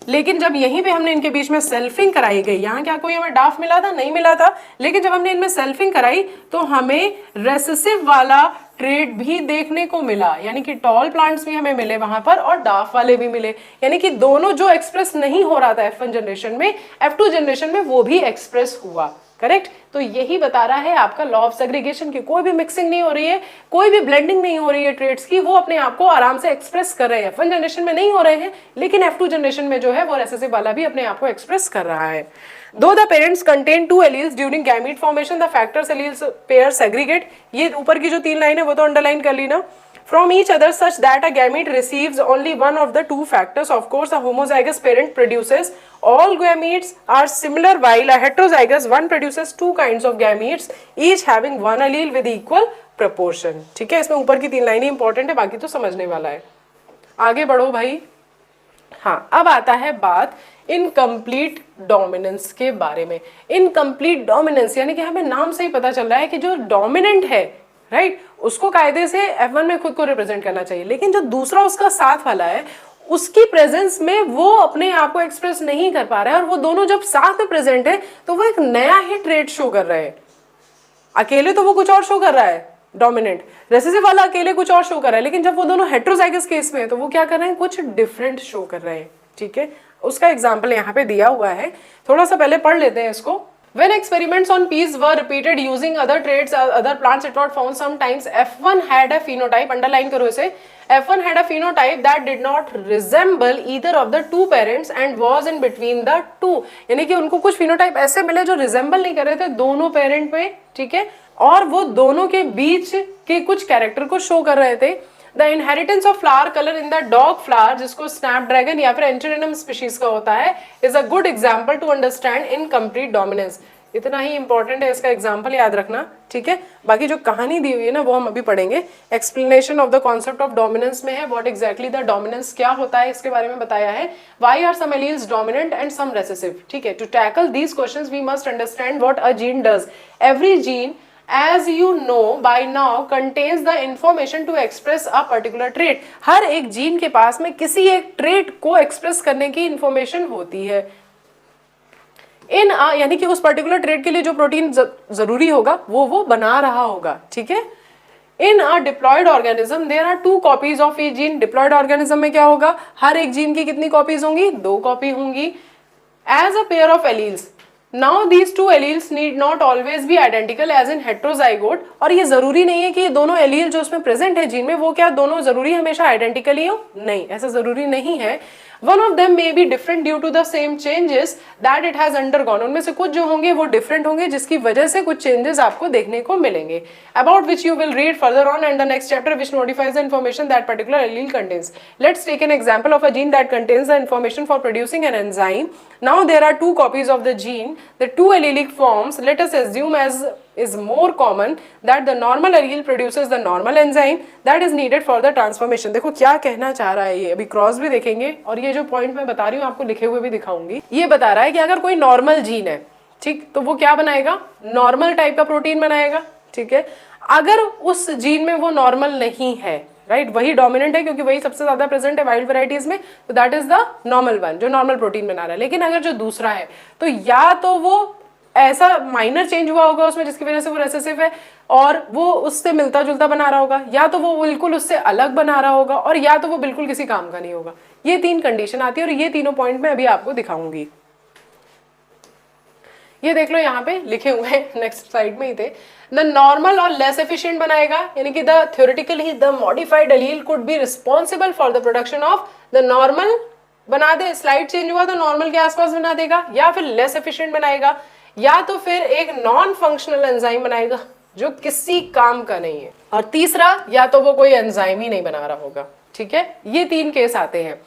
[SPEAKER 1] लेकिन जब यहीं पे हमने इनके बीच में सेल्फिंग कराई गई, यहाँ क्या कोई हमें डाफ मिला था? नहीं मिला था। लेकिन जब हमने इनमें सेल्फिंग कराई तो हमें रेसेसिव वाला ट्रेट भी देखने को मिला, यानी कि टॉल प्लांट्स भी हमें मिले वहां पर और डाफ वाले भी मिले, यानी कि दोनों जो एक्सप्रेस नहीं हो रहा था F1 जनरेशन में, F2 जनरेशन में वो भी एक्सप्रेस हुआ। करेक्ट? तो यही बता रहा है आपका लॉ ऑफ सेग्रीगेशन की कोई भी मिक्सिंग नहीं हो रही है, कोई भी ब्लेंडिंग नहीं हो रही है ट्रेड्स की, वो अपने आप को आराम से एक्सप्रेस कर रहे हैं। F1 जनरेशन में नहीं हो रहे हैं, लेकिन F2 जनरेशन में जो है वो रेसेसिव वाला भी अपने आप को एक्सप्रेस कर रहा है। Though the parents contain two alleles during gamete formation, the factors alleles pair segregate. ये ऊपर की जो 3 लाइन है वो तो अंडरलाइन कर ली ना। From each other such that a gamete receives only one of the two factors. Of course, a homozygous parent produces all gametes are similar, while a heterozygous one produces two kinds of gametes, each having one allele with equal proportion. ठीक है, इसमें ऊपर की 3 लाइनें important है, बाकी तो समझने वाला है। आगे बढ़ो भाई। हाँ, अब आता है बात इनकम्प्लीट डोमिनेंस के बारे में। इनकम्प्लीट डोमिनेंस यानी कि हमें नाम से ही पता चल रहा है कि जो डोमिनेंट है, राइट, उसको कायदे से F1 में खुद को रिप्रेजेंट करना चाहिए, लेकिन जो दूसरा उसका साथ वाला है उसकी प्रेजेंस में वो अपने आप को एक्सप्रेस नहीं कर पा रहा है, और वो दोनों जब साथ में प्रेजेंट है तो वो एक नया ही ट्रेट शो कर रहे हैं। अकेले तो वो कुछ और शो कर रहा है, डोमिनेंट, रेसेसिव वाला अकेले कुछ और शो कर रहा है, लेकिन जब वो दोनों हेटेरोजाइगस केस में है तो वो क्या कर रहे हैं, कुछ डिफरेंट शो कर रहे हैं। ठीक है, उसका एग्जाम्पल यहाँ पे दिया हुआ है, थोड़ा सा पहले पढ़ लेते हैं इसको। When experiments on peas were repeated using other traits, other plants, it was found sometimes F1 had a phenotype, underline करो इसे, F1 had a phenotype that did not resemble either of the two parents and was in between the two, यानी कि उनको कुछ phenotype ऐसे मिले जो resemble नहीं कर रहे थे दोनों parent में, ठीक है, और वो दोनों के बीच के कुछ कैरेक्टर को शो कर रहे थे। The inheritance of flower color in the dog flower, जिसको snapdragon या फिर Antirrhinum species का होता है, is a good example to understand incomplete dominance. इतना ही इंपॉर्टेंट है, इसका एग्जाम्पल याद रखना। ठीक है, बाकी जो कहानी दी हुई है ना वो हम अभी पढ़ेंगे। Explanation of the concept of dominance में है, व्हाट एग्जैक्टली द डोमिनेंस क्या होता है इसके बारे में बताया है। Why are some alleles dominant and some recessive. ठीक है, to tackle these questions we must understand what a gene does. Every gene, as you know by now, contains the information to express a particular trait. हर एक gene के पास में किसी एक trait को express करने की इंफॉर्मेशन होती है। यानी कि उस पर्टिकुलर ट्रेट के लिए जो प्रोटीन जरूरी होगा वो बना रहा होगा। ठीक है, in a diploid organism there are 2 copies of each gene. Diploid organism में क्या होगा, हर एक जीन की कितनी कॉपीज होंगी, 2 कॉपी होंगी। As a pair of alleles, Now these two alleles need not always be identical as in heterozygote, और ये जरूरी नहीं है कि ये दोनों एलील जो उसमें प्रेजेंट है जीन में वो क्या दोनों जरूरी हमेशा आइडेंटिकल ही हो, नहीं, ऐसा जरूरी नहीं है। One of them may be different due to the same changes that it has undergone. उनमें से कुछ जो होंगे वो डिफरेंट होंगे जिसकी वजह से कुछ चेंजेस आपको देखने को मिलेंगे, about which you will read further on and the next chapter which notifies the information that particular allele contains. Let's take an example of a gene that contains the information for producing an enzyme. Now there are 2 copies of the gene, the 2 allelic forms. Let us assume as is more common that the normal allele produces the normal enzyme that is needed for the transformation. देखो क्या कहना चाह रहा है ये, अभी cross भी देखेंगे और ये जो पॉइंट मैं बता रही हूँ आपको लिखे हुए भी दिखाऊंगी. ये बता रहा है कि अगर कोई नॉर्मल जीन है, ठीक, तो वो क्या बनाएगा, नॉर्मल टाइप का प्रोटीन बनाएगा. ठीक है, अगर उस जीन में वो नॉर्मल नहीं है, राइट, वही डोमिनेंट है क्योंकि वही सबसे ज्यादा प्रेजेंट है वाइल्ड वैरायटीज में, तो that is the normal one जो नॉर्मल प्रोटीन बना रहा है. लेकिन अगर जो दूसरा है तो या तो वो ऐसा माइनर चेंज हुआ होगा उसमें जिसकी वजह से वो रेसेसिव है और वो उससे मिलता जुलता बना रहा होगा, या तो वो बिल्कुल उससे अलग बना रहा होगा, और या तो वो बिल्कुल किसी काम का नहीं होगा. ये 3 कंडीशन आती है और ये तीनों पॉइंट मैं अभी आपको दिखाऊंगी. ये देख लो यहाँ पे लिखे हुए हैं, नेक्स्ट स्लाइड में ही थे. द नॉर्मल और लेस एफिशिएंट बनाएगा, यानी कि the theoretically the modified allele could be responsible for the production of the normal. बना दे, स्लाइड चेंज हुआ तो नॉर्मल के आसपास बना देगा, या फिर लेस एफिशिएंट बनाएगा, या तो फिर एक नॉन फंक्शनल एंजाइम बनाएगा जो किसी काम का नहीं है, और तीसरा या तो वो कोई एंजाइम ही नहीं बना रहा होगा. ठीक है, ये 3 केस आते हैं.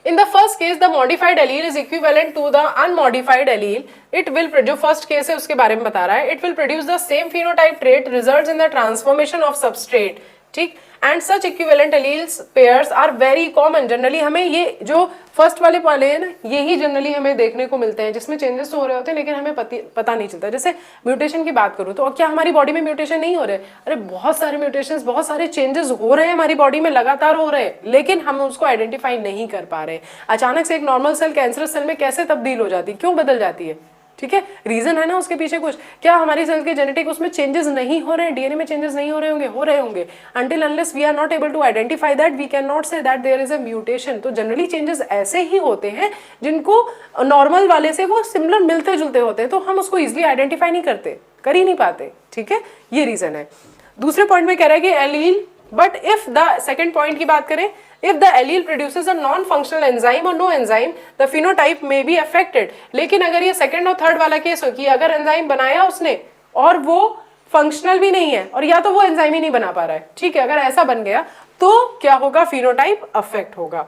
[SPEAKER 1] In the first case, the modified allele is equivalent to the unmodified allele. It will, जो first case है उसके बारे में बता रहा है, it will produce the same phenotype trait results in the transformation of substrate. ठीक, and such equivalent alleles pairs are very common. Generally हमें ये जो फर्स्ट वाले हैं ना, यही जनरली हमें देखने को मिलते हैं जिसमें चेंजेस तो हो रहे होते हैं लेकिन हमें पता नहीं चलता. जैसे म्यूटेशन की बात करूँ तो क्या हमारी बॉडी में म्यूटेशन नहीं हो रहे? अरे बहुत सारे म्यूटेशंस, बहुत सारे चेंजेस हो रहे हैं हमारी बॉडी में, लगातार हो रहे हैं, लेकिन हम उसको आइडेंटिफाई नहीं कर पा रहे. अचानक से एक नॉर्मल सेल कैंसरस सेल में कैसे तब्दील हो जाती है, क्यों बदल जाती है? ठीक है, रीजन है ना उसके पीछे कुछ. क्या हमारी सेल के जेनेटिक उसमें चेंजेस नहीं हो रहे हैं, डीएनए में चेंजेस नहीं हो रहे होंगे. Until unless we are not able to identify that we can not say that there is a mutation. तो जनरली चेंजेस ऐसे ही होते हैं जिनको नॉर्मल वाले से वो सिमिलर मिलते जुलते होते हैं, तो हम उसको इजिली आइडेंटिफाई नहीं करते, कर ही नहीं पाते. ठीक है, ये रीजन है. दूसरे पॉइंट में कह रहा है कि allele, but if the second point की बात करें, if the allele produces a non-functional enzyme or no enzyme, the phenotype may be affected. लेकिन अगर ये सेकंड और थर्ड वाला केस हो कि अगर एंजाइम बनाया उसने और वो फंक्शनल भी नहीं है और या तो वो एंजाइम ही नहीं बना पा रहा है, ठीक है, अगर ऐसा बन गया तो क्या होगा, फिनोटाइप अफेक्ट होगा.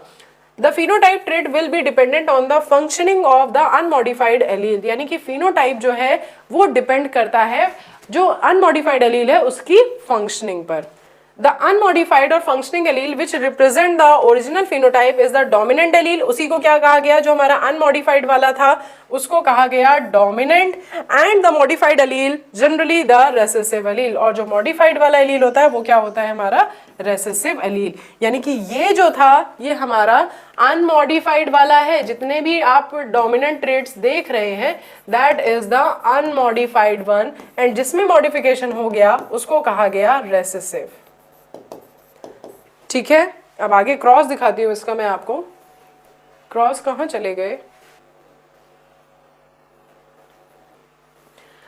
[SPEAKER 1] The phenotype trait will be dependent on the functioning of the unmodified allele. यानी कि phenotype जो है वो डिपेंड करता है जो unmodified allele है उसकी functioning पर. The unmodified or functioning allele which represent the original phenotype is the dominant allele. उसी को क्या कहा गया, जो हमारा unmodified वाला था उसको कहा गया dominant, and the modified allele generally the recessive allele. और जो modified वाला allele होता है वो क्या होता है, हमारा recessive allele. यानी कि ये जो था ये हमारा unmodified वाला है. जितने भी आप dominant traits देख रहे हैं that is the unmodified one, and जिसमें modification हो गया उसको कहा गया recessive. ठीक है, अब आगे क्रॉस दिखाती हूँ इसका मैं आपको. क्रॉस कहाँ चले गए?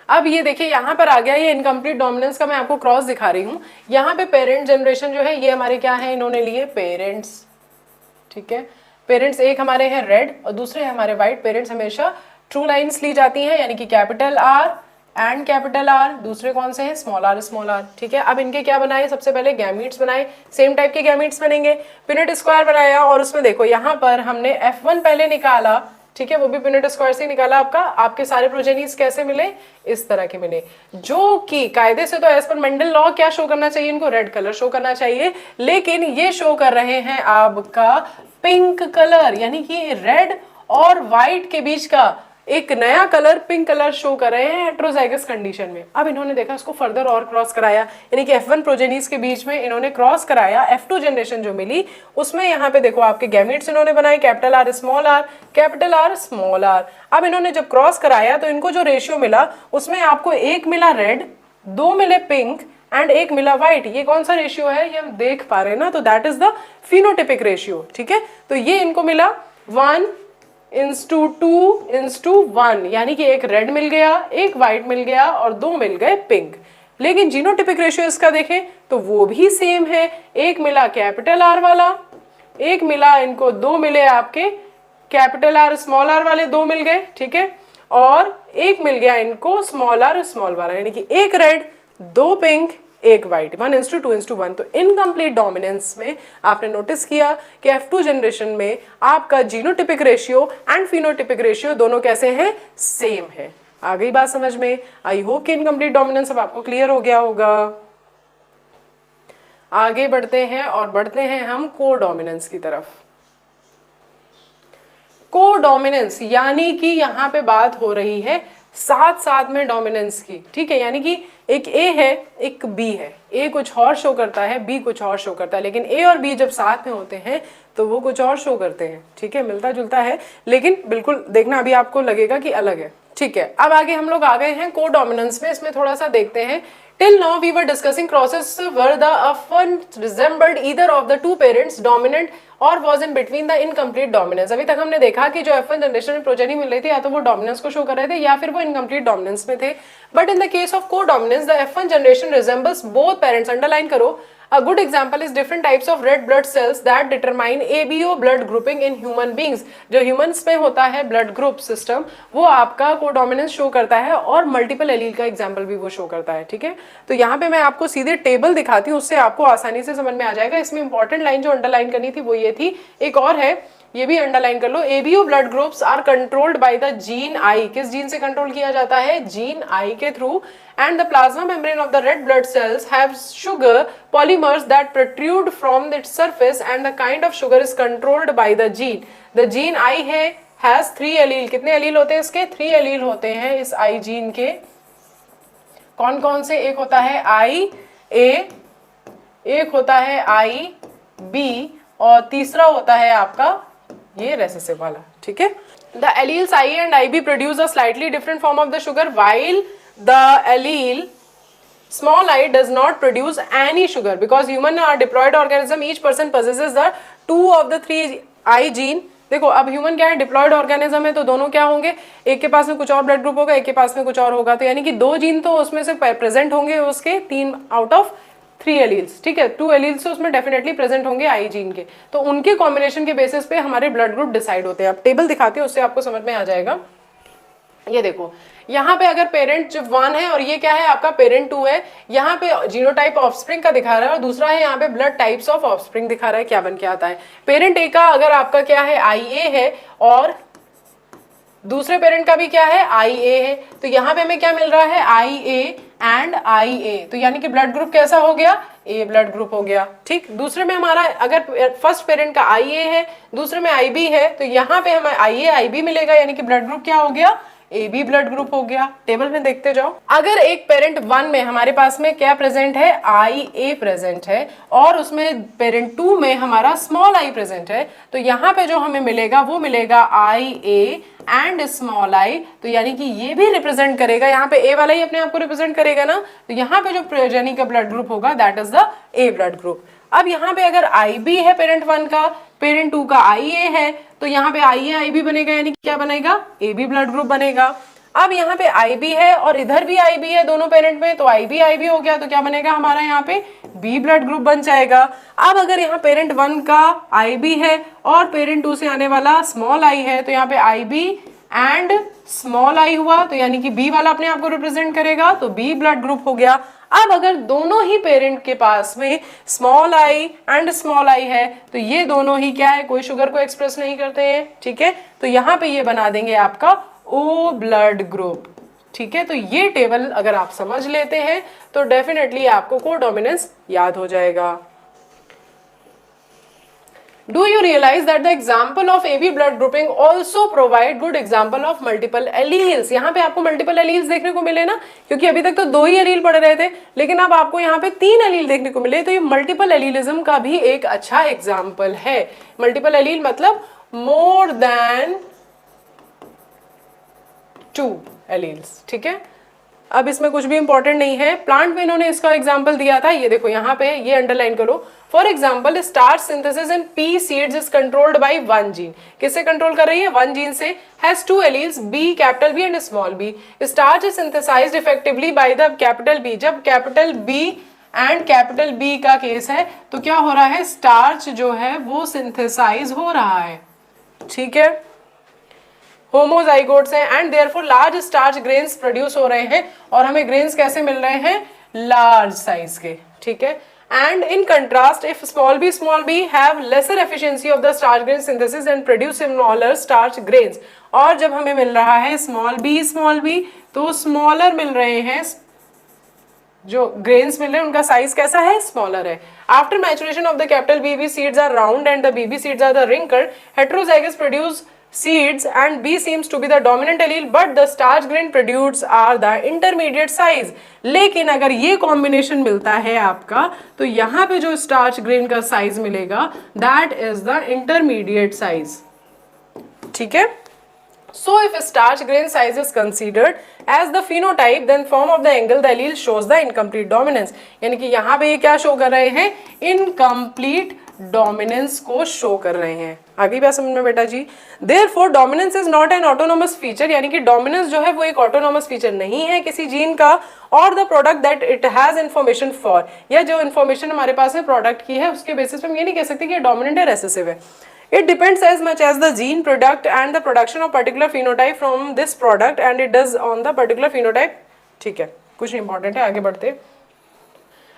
[SPEAKER 1] अब ये देखिए यहाँ पर आ गया, ये इनकम्प्लीट डोमिनेंस का मैं आपको क्रॉस दिखा रही हूँ. यहाँ पे पेरेंट जनरेशन जो है ये हमारे क्या है, इन्होंने लिए पेरेंट्स. ठीक है, पेरेंट्स एक हमारे हैं रेड और दूसरे हमारे व्हाइट. पेरेंट्स हमेशा ट्रू लाइन्स ली जाती हैं, यानी कि capital R and capital R. दूसरे कौन से हैं, स्मॉल आर स्मॉल आर. ठीक है, अब इनके क्या बनाए, सबसे पहले गैमीट्स बनाए, सेम टाइप के गैमीट्स बनेंगे. पिनेट स्क्वायर बनाया और उसमें देखो यहाँ पर हमने F1 पहले निकाला. ठीक है, वो भी पिनेट स्क्वायर से निकाला. आपके सारे प्रोजेनीज कैसे मिले, इस तरह के मिले, जो कि कायदे से तो एज पर मेंडल लॉ क्या शो करना चाहिए, इनको रेड कलर शो करना चाहिए, लेकिन ये शो कर रहे हैं आपका पिंक कलर. यानी कि रेड और व्हाइट के बीच का एक नया कलर पिंक कलर शो कर रहे हैं हेट्रोजाइगस कंडीशन में. अब इन्होंने देखा इसको फर्दर और क्रॉस कराया, यानी कि F1 प्रोजेनीज के बीच में इन्होंने क्रॉस कराया. F2 जनरेशन जो मिली उसमें यहाँ पे देखो आपके गैमीट्स इन्होंने बनाए, capital R small are, capital R small r. अब इन्होंने जब क्रॉस कराया तो इनको जो रेशियो मिला उसमें आपको एक मिला रेड, 2 मिले पिंक एंड एक मिला व्हाइट. ये कौन सा रेशियो है, ये हम देख पा रहे हैं ना, तो that is the phenotypic ratio. ठीक है, तो ये इनको मिला 1:2:1, यानी कि एक रेड मिल गया, एक व्हाइट मिल गया और 2 मिल गए पिंक. लेकिन जीनोटिपिक रेशियो इसका देखें तो वो भी सेम है. एक मिला कैपिटल आर वाला, एक मिला इनको 2 मिले आपके कैपिटल आर स्मॉल आर वाले 2 मिल गए. ठीक है, और एक मिल गया इनको स्मॉल आर स्मॉल वाला, यानी कि एक रेड 2 पिंक एक व्हाइट, 1:2:1. तो इनकम्प्लीट डोमिनेंस में आपने नोटिस किया कि F2 जनरेशन में आपका genotypic ratio and phenotypic ratio दोनों कैसे हैं, सेम है. आ गई बात समझ में? आई होप कि इनकम्प्लीट डोमिनेंस अब आपको क्लियर हो गया होगा। आगे बढ़ते हैं और बढ़ते हैं हम को डोमिनेंस की तरफ। को डोमिनेंस यानी कि यहाँ पे बात हो रही है साथ साथ में डोमिनेंस की, ठीक है। यानी कि एक ए है एक बी है, ए कुछ और शो करता है, बी कुछ और शो करता है, लेकिन ए और बी जब साथ में होते हैं तो वो कुछ और शो करते हैं, ठीक है। मिलता जुलता है लेकिन बिल्कुल देखना अभी आपको लगेगा कि अलग है, ठीक है। अब आगे हम लोग आ गए हैं को डोमिनेंस में, इसमें थोड़ा सा देखते हैं। Till now we were discussing crosses where the F1 resembled either of the two parents dominant or was in between the incomplete dominance। अभी तक हमने देखा कि जो F1 जनरेशन में प्रोजेनी मिल रही थी या तो वो डोमिनेंस को शो कर रहे थे या फिर वो इनकम्प्लीट डोमिनेंस में थे। But in the case of codominance the F1 generation resembles both parents. Underline करो। A good example is different types of red blood cells that determine ABO blood grouping in human beings। जो humans में होता है blood group system, वो आपका codominance show करता है और मल्टीपल एलील का एग्जाम्पल भी वो शो करता है, ठीक है। तो यहाँ पे मैं आपको सीधे टेबल दिखाती हूँ, उससे आपको आसानी से समझ में आ जाएगा। इसमें इंपॉर्टेंट लाइन जो अंडरलाइन करनी थी वो ये थी, एक और है ये भी अंडरलाइन कर लो। ABO blood groups are controlled by the gene I. किस जीन से कंट्रोल किया जाता है? जीन आई के through. And the plasma membrane of the red blood cells have sugar polymers that protrude from its surface and the kind of sugar is controlled by the gene. The gene आई है has 3 allele. कितने allele होते हैं इसके? 3 allele होते हैं इस आई gene के। कौन कौन से? एक होता है आई ए, एक होता है आई बी और तीसरा होता है आपका ये रेसेसिव वाला, ठीक है। The alleles I and I B produce a slightly different form of the sugar while the allele small I does not produce any sugar because human are diploid organism, each person possesses the 2 of the 3 I gene। देखो अब human क्या है? Diploid organism है, तो दोनों क्या होंगे? एक के पास में कुछ और ब्लड ग्रुप होगा, एक के पास में कुछ और होगा, तो यानी कि 2 जीन तो उसमें से प्रेजेंट होंगे उसके 3 आउट ऑफ 3 एलील्स, ठीक है। 2 एलील्स तो उसमें डेफिनेटली प्रेजेंट होंगे आई जीन के, तो उनके कॉम्बिनेशन के बेसिस पे हमारे ब्लड ग्रुप डिसाइड होते हैं। अब टेबल दिखाते हैं, उससे आपको समझ में आ जाएगा। ये देखो यहाँ पे अगर पेरेंट 1 है और ये क्या है आपका पेरेंट 2 है, यहाँ पे जीनोटाइप ऑफस्प्रिंग का दिखा रहा है और दूसरा है यहाँ पे ब्लड टाइप्स ऑफ ऑफस्प्रिंग दिखा रहा है, क्या बन के आता है। पेरेंट ए का अगर आपका क्या है? आई ए है और दूसरे पेरेंट का भी क्या है? आई ए है, तो यहाँ पे हमें क्या मिल रहा है? आई ए एंड आई ए, तो यानी कि ब्लड ग्रुप कैसा हो गया? ए ब्लड ग्रुप हो गया, ठीक। दूसरे में हमारा अगर फर्स्ट पेरेंट का आई ए है, दूसरे में आई बी है, तो यहाँ पे हमें आई ए आई बी मिलेगा, यानी कि ब्लड ग्रुप क्या हो गया? ए बी ब्लड ग्रुप हो गया। टेबल में देखते जाओ। अगर एक पेरेंट 1 में हमारे पास में क्या प्रेजेंट है? आई ए प्रेजेंट है और उसमें पेरेंट 2 में हमारा स्मॉल आई प्रेजेंट है, तो यहाँ पे जो हमें मिलेगा वो मिलेगा आई ए एंड स्मॉल आई, तो यानी कि ये भी रिप्रेजेंट करेगा, यहाँ पे ए वाला ही अपने आप को रिप्रेजेंट करेगा ना, तो यहाँ पे जो प्रोजेनी का ब्लड ग्रुप होगा that is the A blood group. अब यहाँ पे अगर आई बी है पेरेंट 1 का, पेरेंट 2 का आई ए है, तो यहाँ पे आई ए आई बी बनेगा, यानी कि क्या बनेगा? ए बी ब्लड ग्रुप बनेगा। अब यहाँ पे आई बी है और इधर भी आई बी है दोनों पेरेंट में, तो आई बी हो गया, तो क्या बनेगा हमारा यहाँ पे? बी ब्लड ग्रुप बन जाएगा। अब अगर यहाँ पेरेंट 1 का आई बी है और पेरेंट 2 से आने वाला स्मॉल आई है, तो यहाँ पे आई बी एंड स्मॉल आई हुआ, तो यानी कि बी वाला अपने आप को रिप्रेजेंट करेगा, तो बी ब्लड ग्रुप हो गया। अब अगर दोनों ही पेरेंट के पास में small I and small I है, तो ये दोनों ही क्या है? कोई शुगर को एक्सप्रेस नहीं करते हैं, ठीक है। तो यहाँ पे ये बना देंगे आपका ओ ब्लड ग्रुप, ठीक है। तो ये टेबल अगर आप समझ लेते हैं तो डेफिनेटली आपको कोडोमिनेंस याद हो जाएगा। Do you realize that the example of AB blood grouping also provide good example of multiple alleles? यहाँ पे आपको multiple alleles देखने को मिले ना, क्योंकि अभी तक तो 2 ही एलील पढ़ रहे थे, लेकिन अब आपको यहाँ पे 3 एलील देखने को मिले, तो ये मल्टीपल एलीलिज्म का भी एक अच्छा एग्जाम्पल है। मल्टीपल एलील मतलब मोर देन 2 एलील्स, ठीक है। अब इसमें कुछ भी इंपॉर्टेंट नहीं है, प्लांट में इन्होंने इसका एग्जाम्पल दिया था, ये देखो यहाँ पे, ये अंडरलाइन करो। For example starch synthesis in pea seeds is controlled by 1 gene. किससे कंट्रोल कर रही है? 1 जीन से। Has 2 alleles B capital B and small B. Starch is synthesized effectively by the capital B. जब capital B and capital B का case है तो क्या हो रहा है? स्टार्च जो है वो सिंथेसाइज हो रहा है, ठीक है। होमोजाइगोट्स हैं and therefore large starch grains produce हो रहे हैं, और हमें ग्रेन्स कैसे मिल रहे हैं? लार्ज साइज के, ठीक है। And in contrast, if small b have lesser efficiency of the starch grain synthesis and produce smaller starch grains, और जब हमें मिल रहा है small b तो स्मॉलर मिल रहे हैं, जो ग्रेन्स मिल रहे हैं उनका साइज कैसा है, स्मॉलर है। After maturation of the capital BB seeds are round and the BB seeds are the wrinkled, heterozygous produce seeds and B seems to be the dominant allele but the starch grain produced are the intermediate size। लेकिन अगर ये combination मिलता है आपका तो यहाँ पे जो स्टार्च ग्रेन का साइज मिलेगा that is the intermediate size, ठीक है। So if a starch grain size is considered as the phenotype then form of the angle the allele shows the incomplete dominance। यानी कि यहाँ पे ये क्या शो कर रहे हैं, incomplete डोमिनेंस को शो कर रहे हैं। आगे बात समझ में बेटा जी। Therefore dominance is not an autonomous feature, यानी कि डोमिनेंस जो है वो एक ऑटोनोमस फीचर नहीं है किसी जीन का, और the product that it has information for, या जो इन्फॉर्मेशन हमारे पास में प्रोडक्ट की है उसके बेसिस पे हम ये नहीं कह सकते कि डोमिनेंट है रेसेसिव है। It depends as much as the gene product and the production of particular phenotype from this product and it does on the particular phenotype। ठीक है, कुछ इंपॉर्टेंट है, आगे बढ़ते।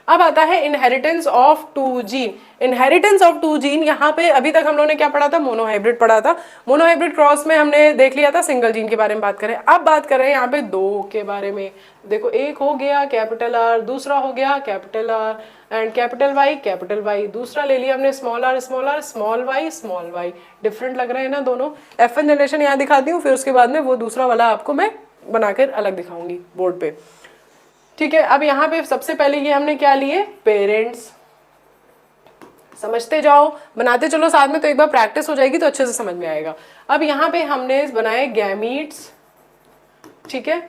[SPEAKER 1] अब आता है inheritance of two gene. Inheritance of two gene, यहाँ पे अभी तक हम लोगों ने क्या पढ़ा था, मोनोहाइब्रिड पढ़ा था। मोनोहाइब्रिड क्रॉस में हमने देख लिया था सिंगल जीन के बारे में बात करें। अब बात कर रहे हैं यहाँ पे दो के बारे में। देखो एक हो गया कैपिटल आर, दूसरा हो गया capital R and capital Y, दूसरा ले लिया हमने small r, small y. Different लग रहे हैं ना दोनों। F1 जनरेशन यहाँ दिखाती हूँ, फिर उसके बाद में वो दूसरा वाला आपको मैं बनाकर अलग दिखाऊंगी बोर्ड पे, ठीक है। अब यहाँ पे सबसे पहले ये हमने क्या लिए, पेरेंट्स। समझते जाओ, बनाते चलो साथ में, तो एक बार प्रैक्टिस हो जाएगी तो अच्छे से समझ में आएगा। अब यहाँ पे हमने बनाए गैमीट्स, ठीक है।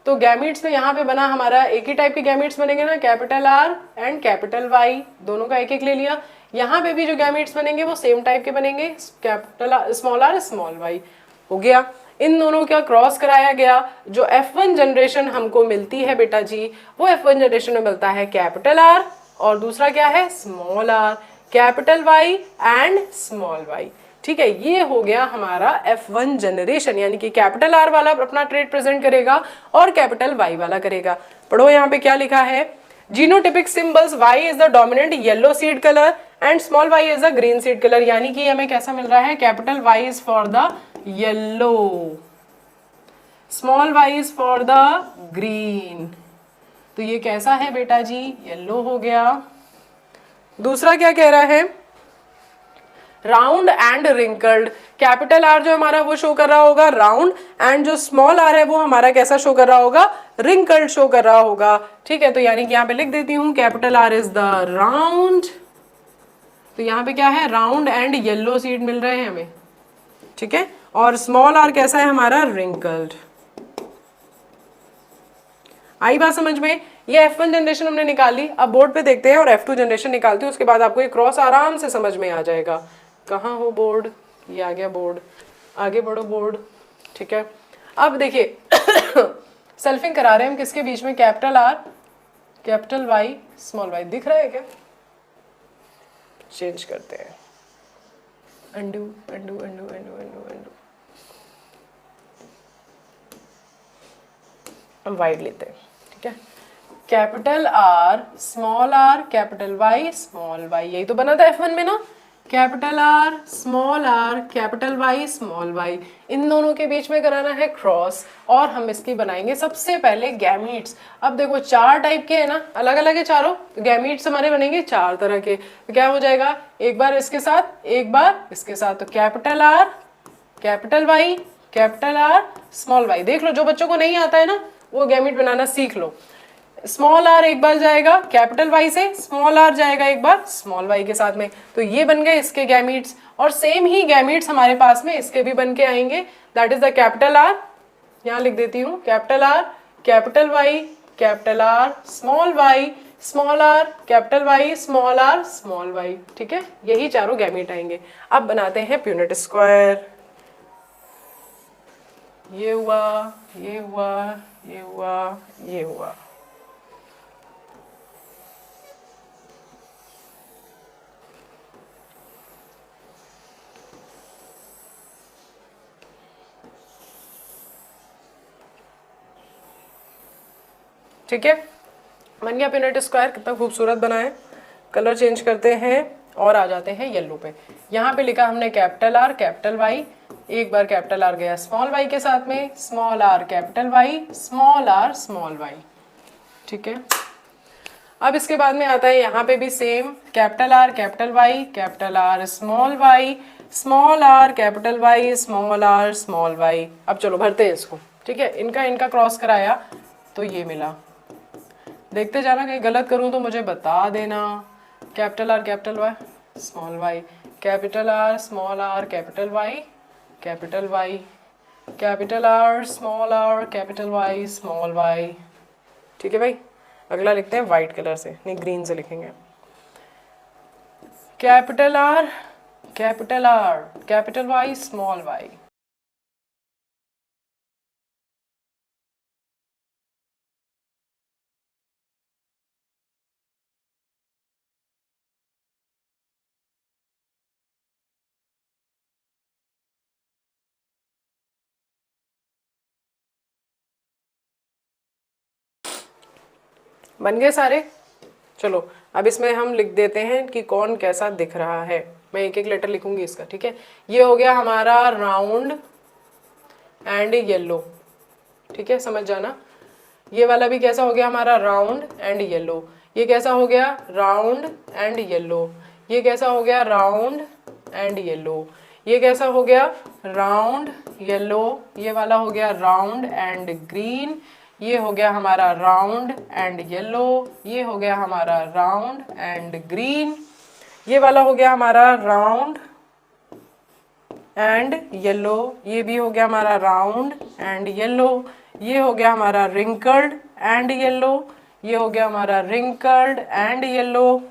[SPEAKER 1] तो गैमीट्स में यहाँ पे बना हमारा एक ही टाइप के गैमीट्स बनेंगे ना, capital R and capital Y, दोनों का एक एक ले लिया। यहाँ पे भी जो गैमीट्स बनेंगे वो सेम टाइप के बनेंगे, कैपिटल आर स्मॉल वाई हो गया। इन दोनों का क्रॉस कराया गया। जो F1 जनरेशन हमको मिलती है बेटा जी, वो F1 जनरेशन में मिलता है कैपिटल आर और दूसरा क्या है, small are, capital Y and small y, ठीक है। ये हो गया हमारा F1 जनरेशन, यानी कि कैपिटल आर वाला अपना ट्रेट प्रेजेंट करेगा और कैपिटल वाई वाला करेगा। पढ़ो यहाँ पे क्या लिखा है, genotypic symbols Y is the dominant yellow seed colour and small y is the green seed colour, यानी कि हमें कैसा मिल रहा है, capital Y is for the yellow, small y is for the green. तो ये कैसा है बेटा जी, येलो हो गया। दूसरा क्या कह रहा है, round and wrinkled. Capital R जो हमारा वो शो कर रहा होगा राउंड, एंड जो स्मॉल आर है वो हमारा कैसा शो कर रहा होगा, रिंकल्ड शो कर रहा होगा, ठीक है। तो यानी कि यहाँ पे लिख देती हूँ capital are is the round, तो यहाँ पे क्या है, राउंड एंड येलो सीड मिल रहे हैं हमें, ठीक है। और स्मॉल आर कैसा है हमारा, रिंकल्ड। आई बात समझ में। ये F1 जनरेशन हमने निकाली। अब बोर्ड पे देखते हैं और F2 जनरेशन निकालती हूँ, उसके बाद आपको ये क्रॉस आराम से समझ में आ जाएगा। कहाँ हो बोर्ड, ये आ गया बोर्ड, आगे बढ़ो बोर्ड, ठीक है। अब देखिए सेल्फिंग करा रहे हैं हम किसके बीच में, capital R, capital Y, small Y. दिख रहा है क्या, चेंज करते हैं, अंडू अंडू अंडू अंडू अंडू अंडू, हम वाइड लेते हैं, ठीक है। Capital R, small are, capital Y, small Y, यही तो बना था F1 में ना, capital R, small are, capital Y, small Y. इन दोनों के बीच में कराना है क्रॉस, और हम इसकी बनाएंगे सबसे पहले गैमीट्स। अब देखो चार टाइप के है ना, अलग अलग है चारों, तो गैमीट्स हमारे बनेंगे चार तरह के। तो क्या हो जाएगा, एक बार इसके साथ, एक बार इसके साथ, तो capital R, capital Y, capital R, small y. देख लो, जो बच्चों को नहीं आता है ना वो गैमीट बनाना सीख लो। स्मॉल आर एक बार जाएगा कैपिटल वाई से, स्मॉल आर जाएगा एक बार स्मॉल वाई के साथ में, तो ये बन गए इसके गैमीट्स। और सेम ही गैमीट्स हमारे पास में इसके भी बन के आएंगे, that is the capital R, यहाँ लिख देती हूँ capital R, capital Y, capital R, small y, small are, capital Y, small r, small y, ठीक है। यही चारों गैमीट आएंगे। अब बनाते हैं प्यूनेट स्क्वायर। ये हुआ, ये हुआ, ये हुआ, ये हुआ। ठीक है, बन गया प्यूनेट स्क्वायर। कितना खूबसूरत बना है। कलर चेंज करते हैं और आ जाते हैं येलो पे। यहाँ पे लिखा हमने कैपिटल आर, कैपिटल वाई, एक बार कैपिटल आर गया स्मॉल वाई के साथ में, small are capital Y, small r small y, ठीक है। अब इसके बाद में आता है यहाँ पे भी same, capital R capital Y small y, small are capital Y, small r small y. अब चलो भरते हैं इसको, ठीक है। इनका क्रॉस कराया तो ये मिला, देखते जाना, कहीं गलत करूँ तो मुझे बता देना। Capital R capital Y small y, capital R small are capital Y, capital Y, capital R small are capital Y small y, ठीक है भाई। अगला लिखते हैं वाइट कलर से, नहीं ग्रीन से लिखेंगे। Capital R capital Y small y, बन गए सारे। चलो अब इसमें हम लिख देते हैं कि कौन कैसा दिख रहा है। मैं एक एक लेटर लिखूंगी इसका, ठीक है। ये हो गया हमारा राउंड एंड येलो, ठीक है, समझ जाना। ये वाला भी कैसा हो गया हमारा, राउंड एंड येलो। ये कैसा हो गया, राउंड एंड येलो। ये कैसा हो गया, राउंड एंड येलो। ये कैसा हो गया, राउंड येलो। ये वाला हो गया राउंड एंड ग्रीन। ये हो गया हमारा राउंड एंड येलो। ये हो गया हमारा राउंड एंड ग्रीन। ये वाला हो गया हमारा राउंड एंड येलो। ये भी हो गया हमारा राउंड एंड येलो। ये हो गया हमारा रिंकल्ड एंड येलो। ये हो गया हमारा रिंकल्ड एंड येलो।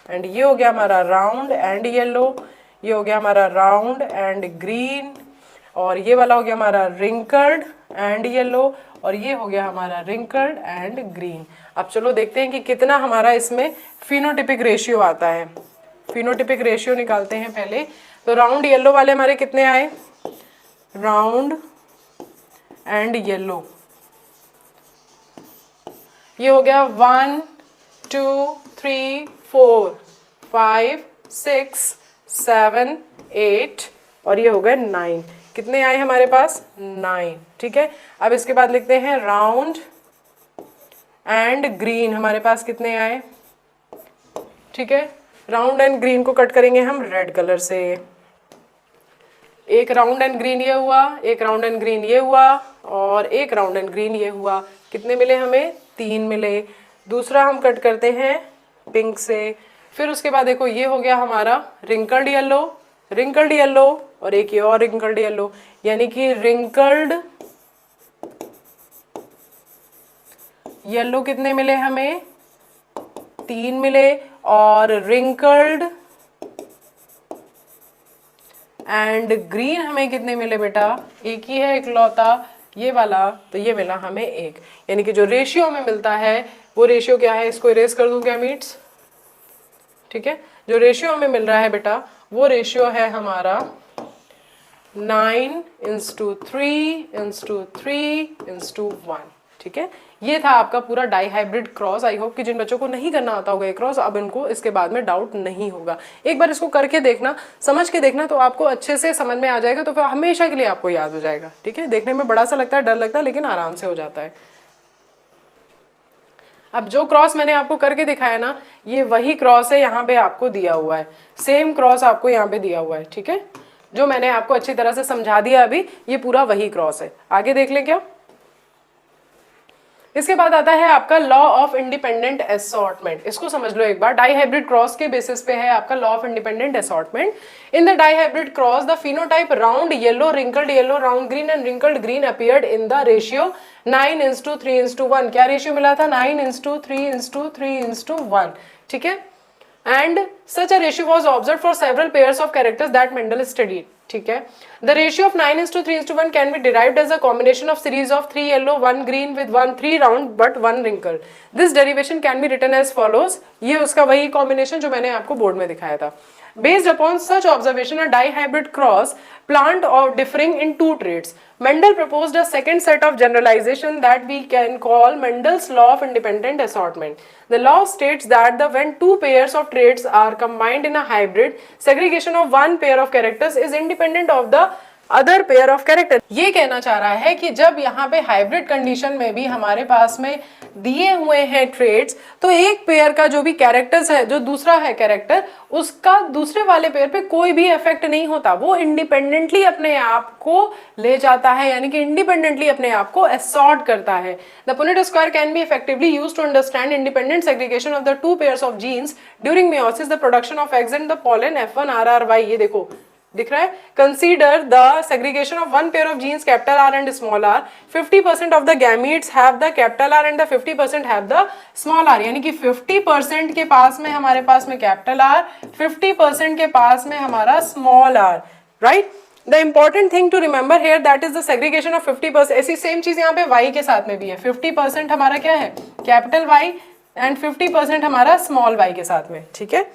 [SPEAKER 1] एंड ये हो गया हमारा राउंड एंड येलो। ये हो गया हमारा राउंड एंड ग्रीन। और ये वाला हो गया हमारा रिंकल्ड एंड येलो। और ये हो गया हमारा रिंकल्ड एंड ग्रीन। अब चलो देखते हैं कि कितना हमारा इसमें फिनोटिपिक रेशियो आता है। फिनोटिपिक रेशियो निकालते हैं पहले। तो राउंड येलो वाले हमारे कितने आए, राउंड एंड येलो, ये हो गया 1 2 3 4 5 6 7 8 और ये हो गए 9। कितने आए हमारे पास, 9, ठीक है। अब इसके बाद लिखते हैं राउंड एंड ग्रीन, हमारे पास कितने आए, ठीक है। राउंड एंड ग्रीन को कट करेंगे हम रेड कलर से। एक राउंड एंड ग्रीन ये हुआ, एक राउंड एंड ग्रीन ये हुआ और एक राउंड एंड ग्रीन ये हुआ। कितने मिले हमें, 3 मिले। दूसरा हम कट करते हैं पिंक से। फिर उसके बाद देखो ये हो गया हमारा रिंकल्ड येलो, रिंकल्ड येलो और एक ये और रिंकल्ड येलो, यानी कि रिंकल्ड येलो कितने मिले हमें, 3 मिले। और रिंकल्ड एंड ग्रीन हमें कितने मिले बेटा, एक ही है इकलौता ये वाला, तो ये मिला हमें 1। यानी कि जो रेशियो हमें मिलता है वो रेशियो क्या है, इसको इरेज कर दूं क्या मीट्स, ठीक है। जो रेशियो हमें मिल रहा है बेटा वो रेशियो है हमारा 9:3:3:1, ठीक है। ये था आपका पूरा dihybrid cross. I hope कि जिन बच्चों को नहीं करना आता होगा ये क्रॉस, अब इनको इसके बाद में डाउट नहीं होगा। एक बार इसको करके देखना, समझ के देखना, तो आपको अच्छे से समझ में आ जाएगा, तो फिर हमेशा के लिए आपको याद हो जाएगा, ठीक है। देखने में बड़ा सा लगता है, डर लगता है, लेकिन आराम से हो जाता है। अब जो क्रॉस मैंने आपको करके दिखाया ना, ये वही क्रॉस है, यहाँ पे आपको दिया हुआ है, सेम क्रॉस आपको यहाँ पे दिया हुआ है, ठीक है। जो मैंने आपको अच्छी तरह से समझा दिया अभी, ये पूरा वही क्रॉस है। आगे देख लें क्या। इसके बाद आता है आपका लॉ ऑफ इंडिपेंडेंट असॉर्टमेंट। इसको समझ लो एक बार। डाई हाइब्रिड क्रॉस के बेसिस पे है आपका law of independent assortment. In the dihybrid cross the phenotype round yellow, wrinkled yellow, round green and wrinkled green appeared in the ratio 9:3:1। क्या रेशियो मिला था, 9:3:3:1, ठीक है। And such a ratio was observed for several pairs of characters that Mendel studied, ठीक है। The ratio of 9:3:1 can be derived as a combination of series of 3 yellow, 1 green with 3 round but 1 wrinkle. This derivation can be written as follows. ये उसका वही combination जो मैंने आपको board में दिखाया था। Based upon such observation, a dihybrid cross plant or differing in 2 traits. Mendel proposed a second set of generalization that we can call Mendel's law of independent assortment. The law states that when 2 pairs of traits are combined in a hybrid, segregation of 1 pair of characters is independent of the other pair of character. ये कहना चाह रहा है कि जब यहाँ पे hybrid condition में भी हमारे पास में दिए हुए हैं ट्रेड्स, तो एक पेयर का जो भी कैरेक्टर्स है, जो दूसरा है कैरेक्टर, उसका दूसरे वाले पेयर पे कोई भी इफेक्ट नहीं होता, वो इंडिपेंडेंटली अपने आप को ले जाता है, यानी कि इंडिपेंडेंटली अपने आप को असॉर्ट करता है। The Punnett square can be effectively used to understand independent segregation of the two pairs of genes during meiosis, the production of eggs and the pollen F1 RRY। ये देखो दिख रहा है, consider the segregation of one pair of genes capital R and small r, 50% of the gametes have the capital R and the 50% have the small r, यानी कि 50% के पास में हमारे पास में कैपिटल R, 50% के पास में हमारा small r, right. The important thing to remember here that is the segregation of 50%। ऐसी सेम चीज यहाँ पे y के साथ में भी है, 50% हमारा क्या है कैपिटल Y एंड 50% हमारा स्मॉल y के साथ में, ठीक है।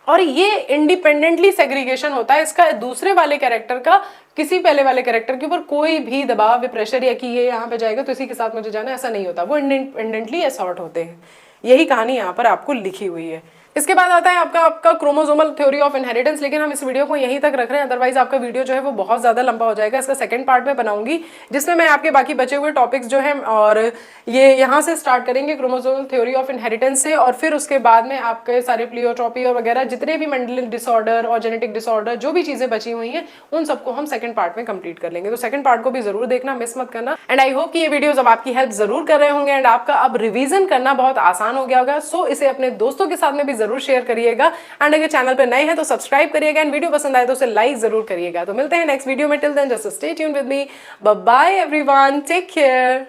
[SPEAKER 1] और ये इंडिपेंडेंटली सेग्रीगेशन होता है, इसका दूसरे वाले कैरेक्टर का किसी पहले वाले कैरेक्टर के ऊपर कोई भी दबाव या प्रेशर या कि ये यहाँ पे जाएगा तो इसी के साथ मुझे जाना, ऐसा नहीं होता, वो इंडिपेंडेंटली असॉर्ट होते हैं। यही कहानी यहाँ पर आपको लिखी हुई है। इसके बाद आता है आपका क्रोमोसोमल थ्योरी ऑफ इनहेरिटेंस, लेकिन हम इस वीडियो को यहीं तक रख रहे हैं, अदरवाइज आपका वीडियो जो है वो बहुत ज़्यादा लंबा हो जाएगा। इसका सेकंड पार्ट में बनाऊंगी जिसमें मैं आपके बाकी बचे हुए टॉपिक्स जो हैं, और ये यहाँ से स्टार्ट करेंगे क्रोमोसोमल थ्योरी ऑफ इनहेरिटेंस से, और फिर उसके बाद में आपके सारे प्लियोट्रॉपी और वगैरह जितने भी मेंडल डिसऑर्डर और जेनेटिक डिसऑर्डर जो भी चीज़ें बची हुई हैं उन सबको हम सेकंड पार्ट में कंप्लीट कर लेंगे। तो सेकंड पार्ट को भी जरूर देखना, मिस मत करना। एंड आई होप कि ये वीडियोज अब आपकी हेल्प जरूर कर रहे होंगे एंड आपका अब रिवीजन करना बहुत आसान हो गया होगा। सो इसे अपने दोस्तों के साथ में भी जरूर शेयर करिएगा, एंड अगर चैनल पे नए हैं तो सब्सक्राइब करिएगा, एंड वीडियो पसंद आए तो उसे लाइक जरूर करिएगा। तो मिलते हैं नेक्स्ट वीडियो में, till then just stay tuned with me, bye bye everyone, take care.